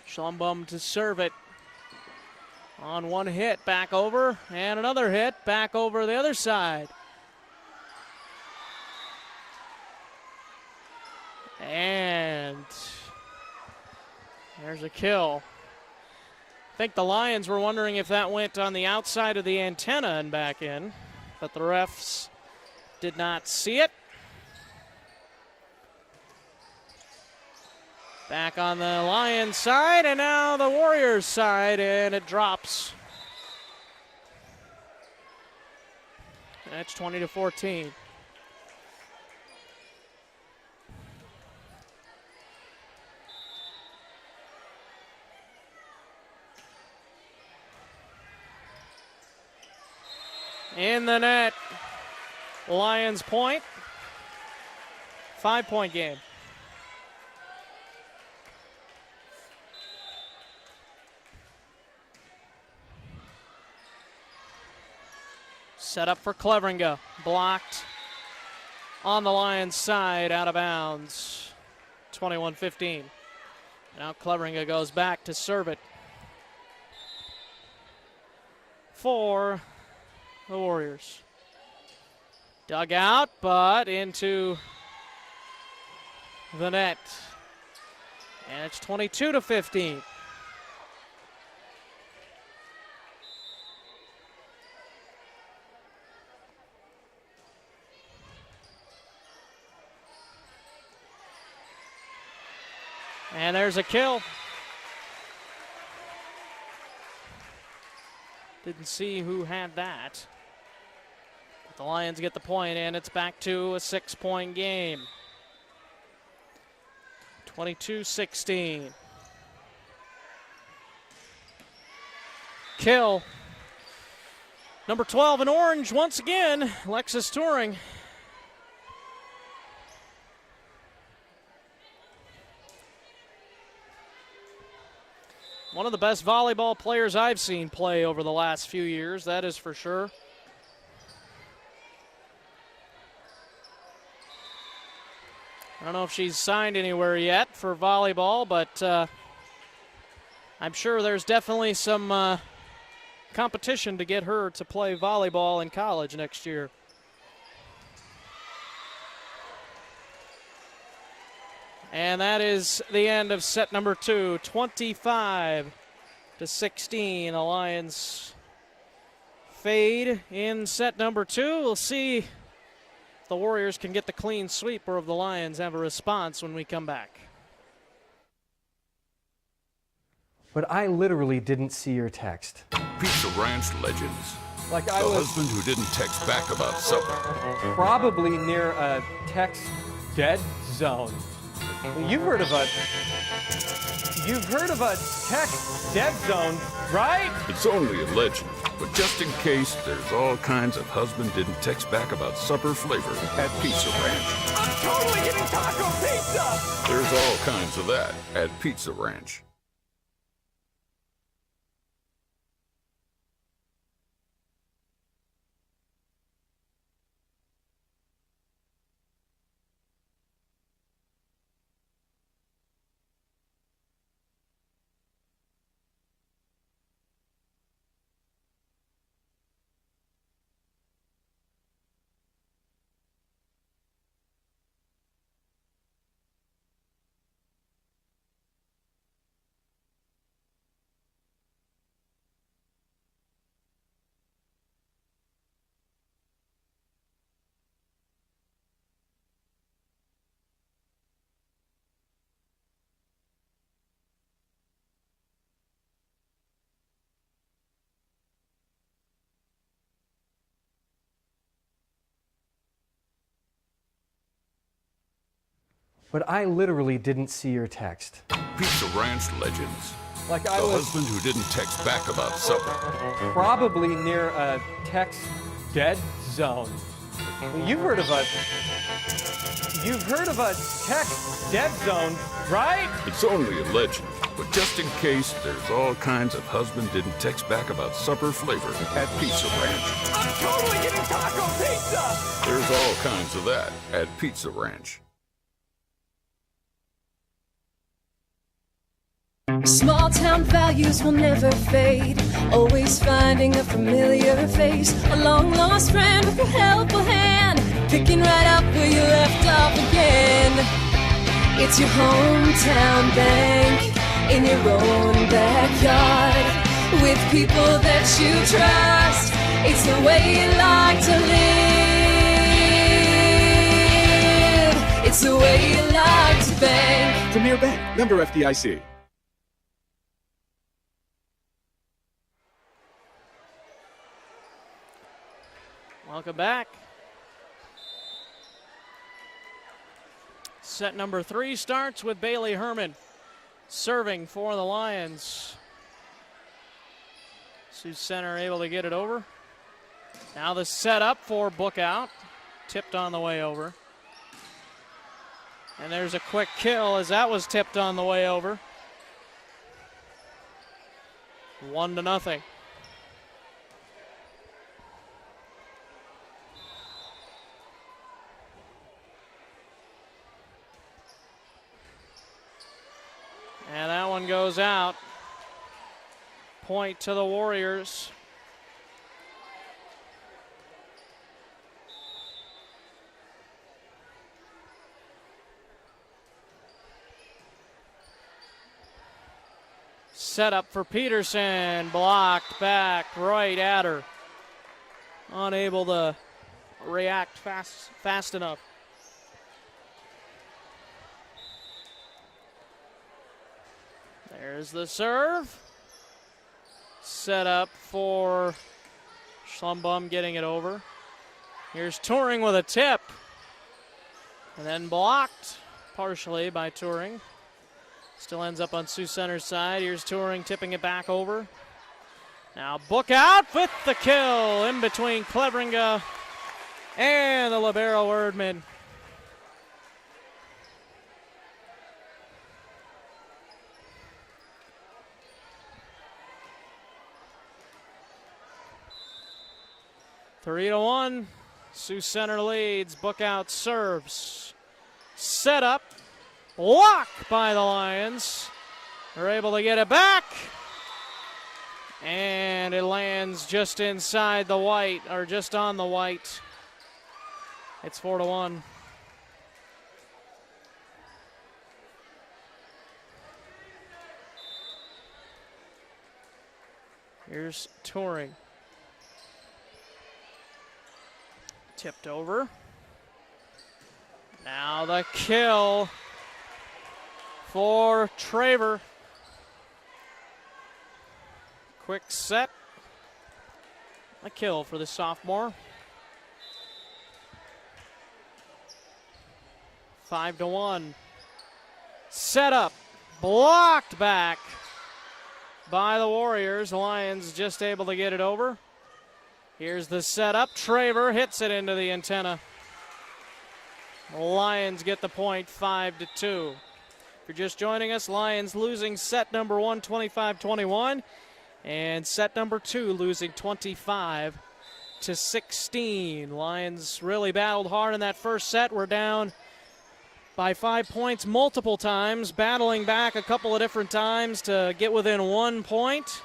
Speaker 1: Schlumbaum to serve it. On one hit, back over, and another hit, back over the other side. And there's a kill. I think the Lions were wondering if that went on the outside of the antenna and back in, but the refs did not see it. Back on the Lions side, and now the Warriors side, and it drops. That's 20-14. In the net, Lions point. 5-point game. Set up for Cleveringa. Blocked on the Lions side, out of bounds. 21-15. Now Cleveringa goes back to serve it for the Warriors. Dug out, but into the net. And it's 22-15. And there's a kill. Didn't see who had that. But the Lions get the point, and it's back to a 6-point game. 22-16. Kill. Number 12 in orange once again, Alexis Turing. One of the best volleyball players I've seen play over the last few years, that is for sure. I don't know if she's signed anywhere yet for volleyball, but I'm sure there's definitely some competition to get her to play volleyball in college next year. And that is the end of set number 2, 25-16. The Lions fade in set number 2. We'll see if the Warriors can get the clean sweep or if the Lions have a response when we come back.
Speaker 8: But I literally didn't see your text.
Speaker 9: Pizza Ranch legends.
Speaker 8: Like
Speaker 9: the husband who didn't text back about supper.
Speaker 8: Probably near a text dead zone. You've heard of a text dead zone, right?
Speaker 9: It's only a legend, but just in case, there's all kinds of husband didn't text back about supper flavor at Pizza Ranch.
Speaker 8: I'm totally getting taco pizza!
Speaker 9: There's all kinds of that at Pizza Ranch.
Speaker 8: But I literally didn't see your text.
Speaker 9: Pizza Ranch legends.
Speaker 8: Like
Speaker 9: the husband who didn't text back about supper.
Speaker 8: Probably near a text dead zone. You've heard of a text dead zone, right?
Speaker 9: It's only a legend, but just in case, there's all kinds of husband didn't text back about supper flavor at Pizza Ranch.
Speaker 8: I'm totally getting taco pizza!
Speaker 9: There's all kinds of that at Pizza Ranch.
Speaker 2: Small town values will never fade. Always finding a familiar face, a long lost friend with a helpful hand, picking right up where you left off again. It's your hometown bank in your own backyard, with people that you trust. It's the way you like to live. It's the way you like to bank.
Speaker 3: Premier Bank, member FDIC.
Speaker 1: Welcome back. Set number 3 starts with Bailey Herman serving for the Lions. Sioux Center able to get it over. Now the set up for Bookout. Tipped on the way over. And there's a quick kill as that was tipped on the way over. 1-0. And that one goes out. Point to the Warriors. Set up for Peterson. Blocked back right at her. Unable to react fast enough. There's the serve. Set up for Schlumbum getting it over. Here's Turing with a tip. And then blocked partially by Turing. Still ends up on Sioux Center's side. Here's Turing tipping it back over. Now Book out with the kill in between Cleveringa and the libero Erdman. Three to 1. Sioux Center leads. Book out serves. Set up. Block by the Lions. They're able to get it back. And it lands just inside the white, or just on the white. It's 4 to 1. Here's Turing. Tipped over. Now the kill for Traver. Quick set. A kill for the sophomore. 5 to 1. Set up. Blocked back by the Warriors. The Lions just able to get it over. Here's the setup. Traver hits it into the antenna. The Lions get the point, 5 to 2. If you're just joining us, Lions losing set number 1, 25-21. And set number 2 losing 25 to 16. Lions really battled hard in that first set. We're down by 5 points multiple times, battling back a couple of different times to get within 1 point.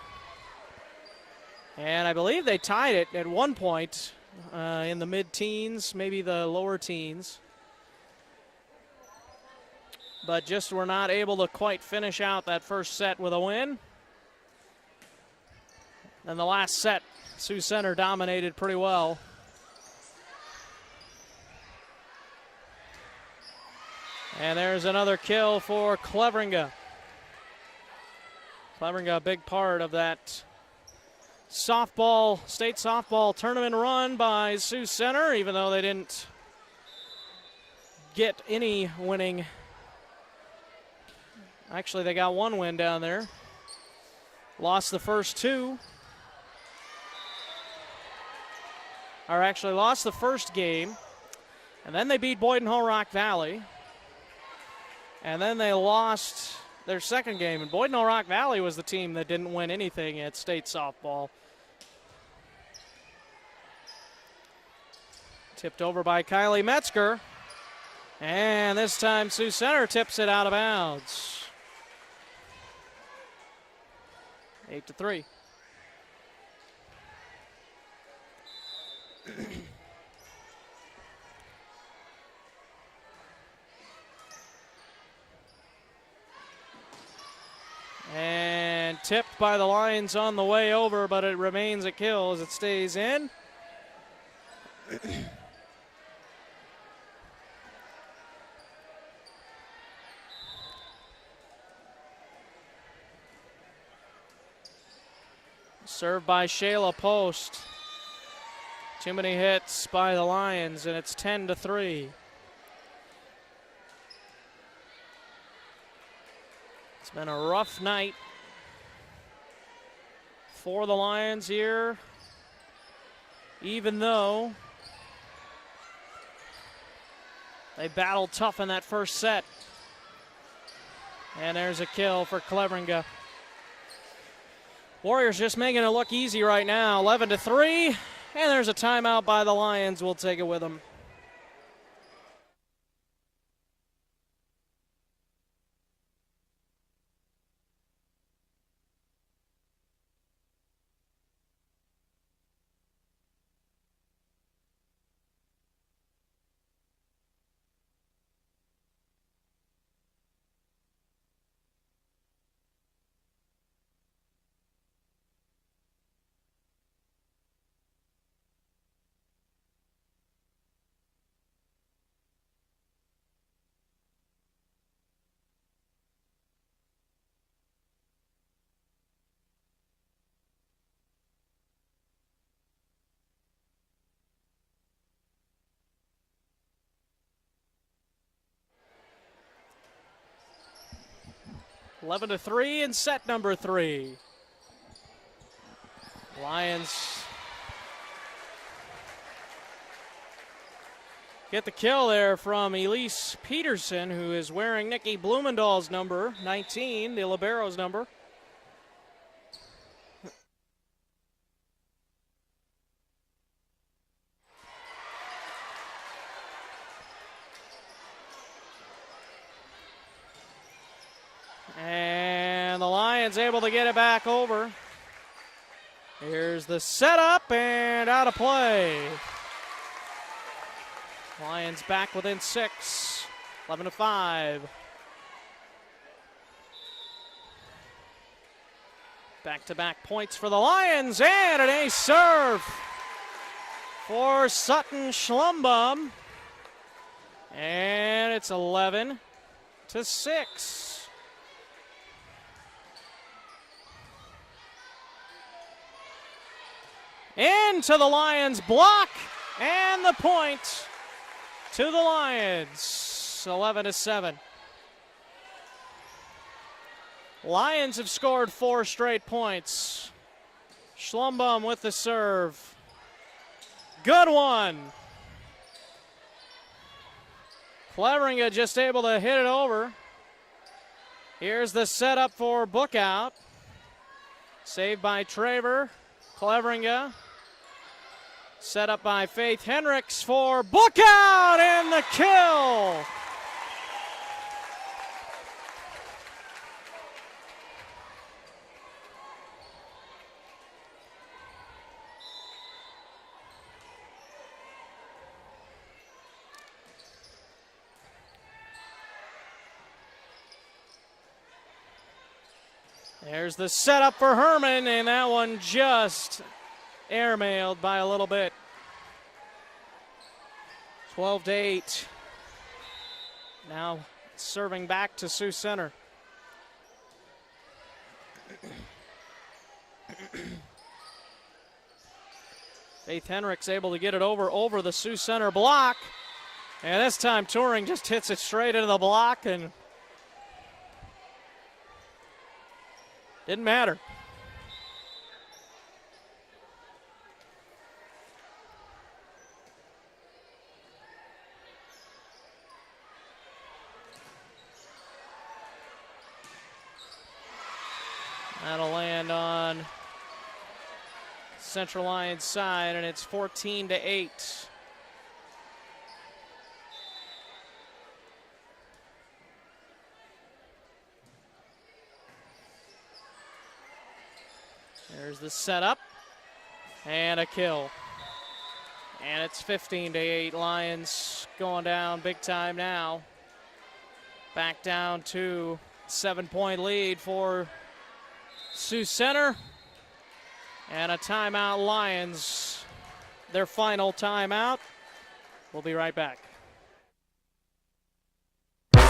Speaker 1: And I believe they tied it at one point in the mid-teens, maybe the lower teens. But just were not able to quite finish out that first set with a win. And the last set, Sioux Center dominated pretty well. And there's another kill for Cleveringa. Cleveringa, a big part of that softball, state softball tournament run by Sioux Center, even though they didn't get any winning. Actually, they got one win down there. Lost the first two. Or actually lost the first game. And then they beat Boyden Hull Rock Valley. And then they lost their second game. And Boyden Hull Rock Valley was the team that didn't win anything at state softball. Tipped over by Kylie Metzger. And this time Sioux Center tips it out of bounds. 8 to 3. And tipped by the Lions on the way over, but it remains a kill as it stays in. Served by Shayla Post. Too many hits by the Lions, and it's 10 to 3. It's been a rough night for the Lions here, even though They battled tough in that first set. And there's a kill for Cleveringa. Warriors just making it look easy right now. 11-3. And there's a timeout by the Lions. We'll take it with them. Eleven to 3 in set number 3. Lions get the kill there from Elise Peterson, who is wearing Nikki Blumendahl's number, 19, the libero's number. And the Lions able to get it back over. Here's the setup and out of play. Lions back within 6, 11-5. Back-to-back points for the Lions and an ace serve for Sutton Schlumbum. And it's 11-6. Into the Lions block, and the point to the Lions, 11-7. Lions have scored 4 straight points. Schlumbum with the serve. Good one. Cleveringa just able to hit it over. Here's the setup for Bookout. Saved by Traver. Cleveringa. Set up by Faith Henricks for Bookout and the kill. There's the setup for Herman, and that one just airmailed by a little bit. 12-8. Now serving back to Sioux Center. Faith Henricks able to get it over the Sioux Center block. And this time Turing just hits it straight into the block and didn't matter. That'll land on Central Lions side, and it's 14-8. There's the setup and a kill. And it's 15-8. Lions going down big time now. Back down to 7-point lead for Sioux Center. And a timeout, Lions. Their final timeout. We'll be right back.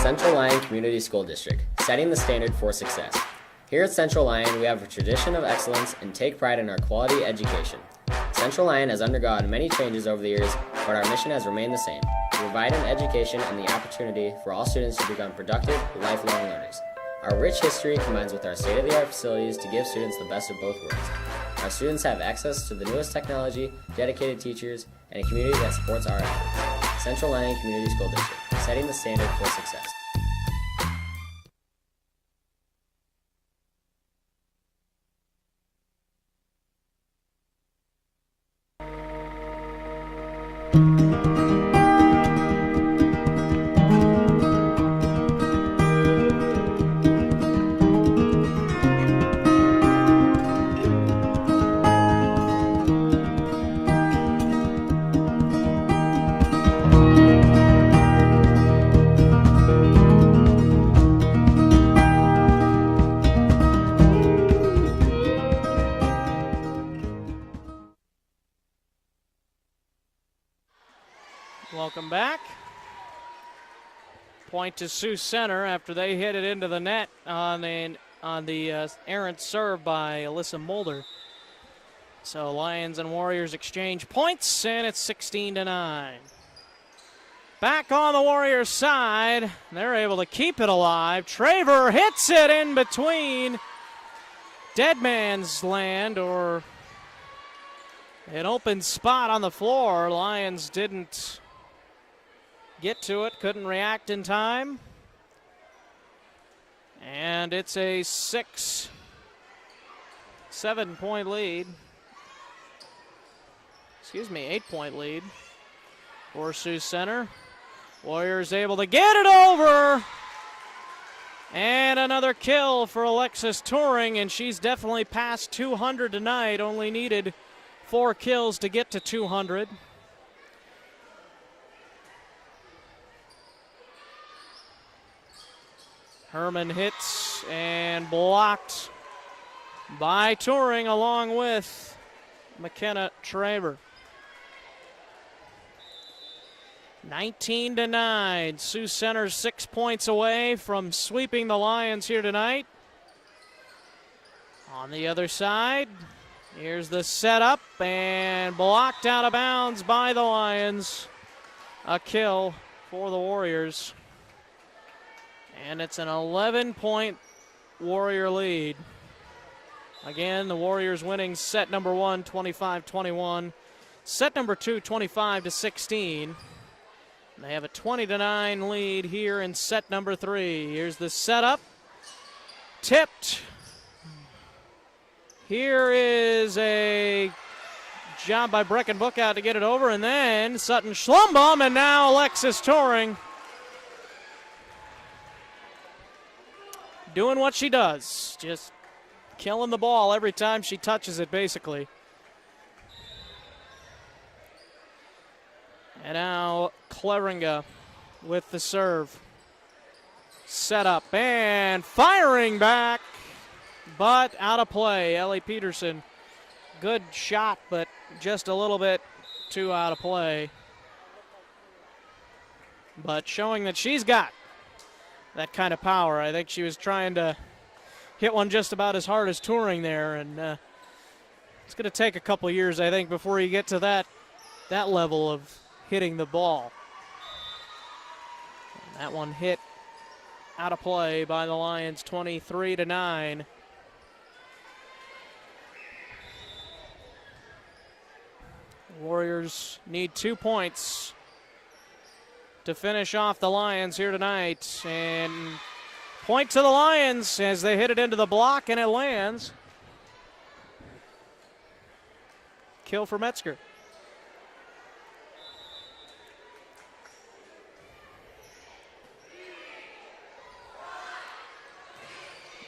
Speaker 6: Central Lyon Community School District, setting the standard for success. Here at Central Lyon, we have a tradition of excellence and take pride in our quality education. Central Lyon has undergone many changes over the years, but our mission has remained the same: to provide an education and the opportunity for all students to become productive, lifelong learners. Our rich history combines with our state-of-the-art facilities to give students the best of both worlds. Our students have access to the newest technology, dedicated teachers, and a community that supports our efforts. Central Lyon Community School District, setting the standard for success.
Speaker 1: Welcome back. Point to Sioux Center after they hit it into the net on the errant serve by Alyssa Mulder. So Lions and Warriors exchange points, and it's 16-9. Back on the Warriors' side, they're able to keep it alive. Traver hits it in between dead man's land, or an open spot on the floor. Lions didn't get to it, couldn't react in time. And it's a 7-point lead. 8-point lead for Sioux Center. Warriors able to get it over. And another kill for Alexis Turing, and she's definitely past 200 tonight. Only needed 4 kills to get to 200. Herman hits and blocked by Turing along with McKenna Traver. 19-9. Sioux Center 6 points away from sweeping the Lions here tonight. On the other side, here's the setup and blocked out of bounds by the Lions. A kill for the Warriors. And it's an 11-point Warrior lead. Again, the Warriors winning set number 1, 25-21. Set number 2, 25-16. They have a 20-9 lead here in set number 3. Here's the setup. Tipped. Here is a job by Brecken Bookout to get it over, and then Sutton Schlumbaum, and now Alexis Turing doing what she does, just killing the ball every time she touches it, basically. And now Cleringa with the serve. Set up and firing back, but out of play. Ellie Peterson, good shot, but just a little bit too out of play. But showing that she's got that kind of power. I think she was trying to hit one just about as hard as Turing there, and it's going to take a couple years, I think, before you get to that level of hitting the ball. And that one hit out of play by the Lions, 23-9. Warriors need 2 points to finish off the Lions here tonight. And point to the Lions as they hit it into the block, and it lands. Kill for Metzger.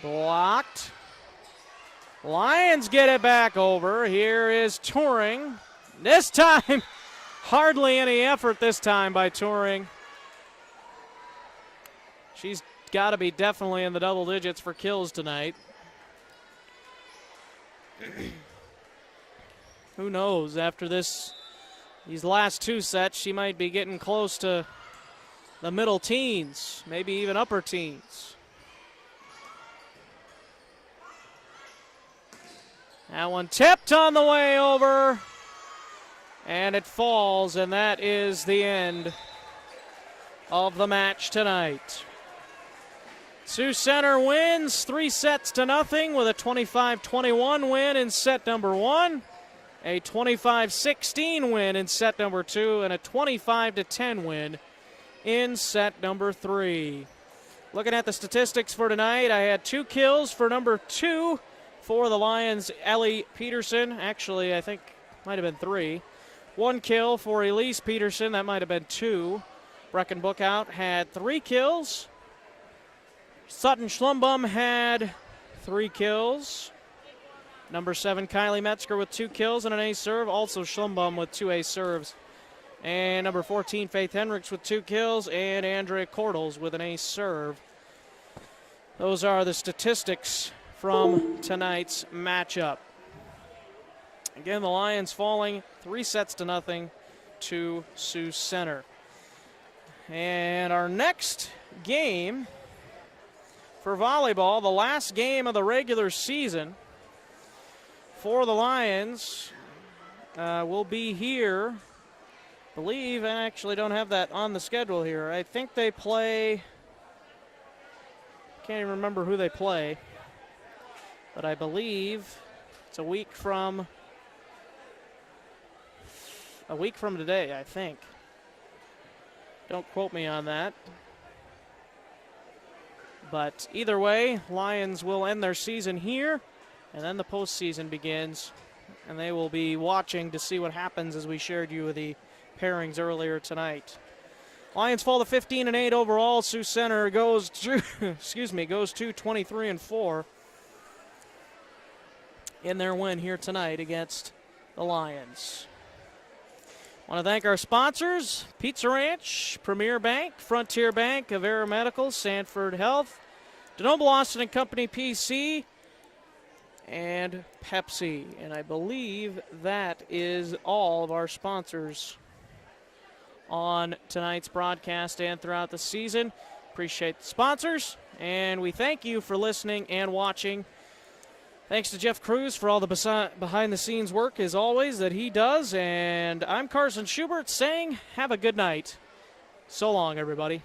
Speaker 1: Blocked. Lions get it back over. Here is Turing. This time, hardly any effort this time by Turing. She's got to be definitely in the double digits for kills tonight. Who knows? After these last 2 sets, she might be getting close to the middle teens, maybe even upper teens. That one tipped on the way over, and it falls, and that is the end of the match tonight. Sioux Center wins 3-0 with a 25-21 win in set number 1, a 25-16 win in set number 2, and a 25-10 win in set number 3. Looking at the statistics for tonight, I had 2 kills for number 2 for the Lions, Ellie Peterson. Actually, I think might have been 3. 1 kill for Elise Peterson. That might have been 2. Brecken Bookout had 3 kills. Sutton Schlumbum had 3 kills. Number 7, Kylie Metzger with 2 kills and an ace serve. Also Schlumbum with 2 ace serves. And number 14, Faith Hendricks with 2 kills, and Andrea Cordles with an ace serve. Those are the statistics from tonight's matchup. Again, the Lions falling 3-0 to Sioux Center. And our next game for volleyball, the last game of the regular season for the Lions, will be here. I believe, I actually don't have that on the schedule here. I think they play, can't even remember who they play, but I believe it's a week from today, I think. Don't quote me on that. But either way, Lions will end their season here, and then the postseason begins, and they will be watching to see what happens, as we shared you with the pairings earlier tonight. Lions fall to 15-8 overall. Sioux Center goes to, goes to 23-4 in their win here tonight against the Lions. I want to thank our sponsors: Pizza Ranch, Premier Bank, Frontier Bank, Avera Medical, Sanford Health, DeNoble Austin and Company PC, and Pepsi. And I believe that is all of our sponsors on tonight's broadcast and throughout the season. Appreciate the sponsors, and we thank you for listening and watching. Thanks to Jeff Cruz for all the behind-the-scenes work, as always, that he does. And I'm Carson Schubert saying have a good night. So long, everybody.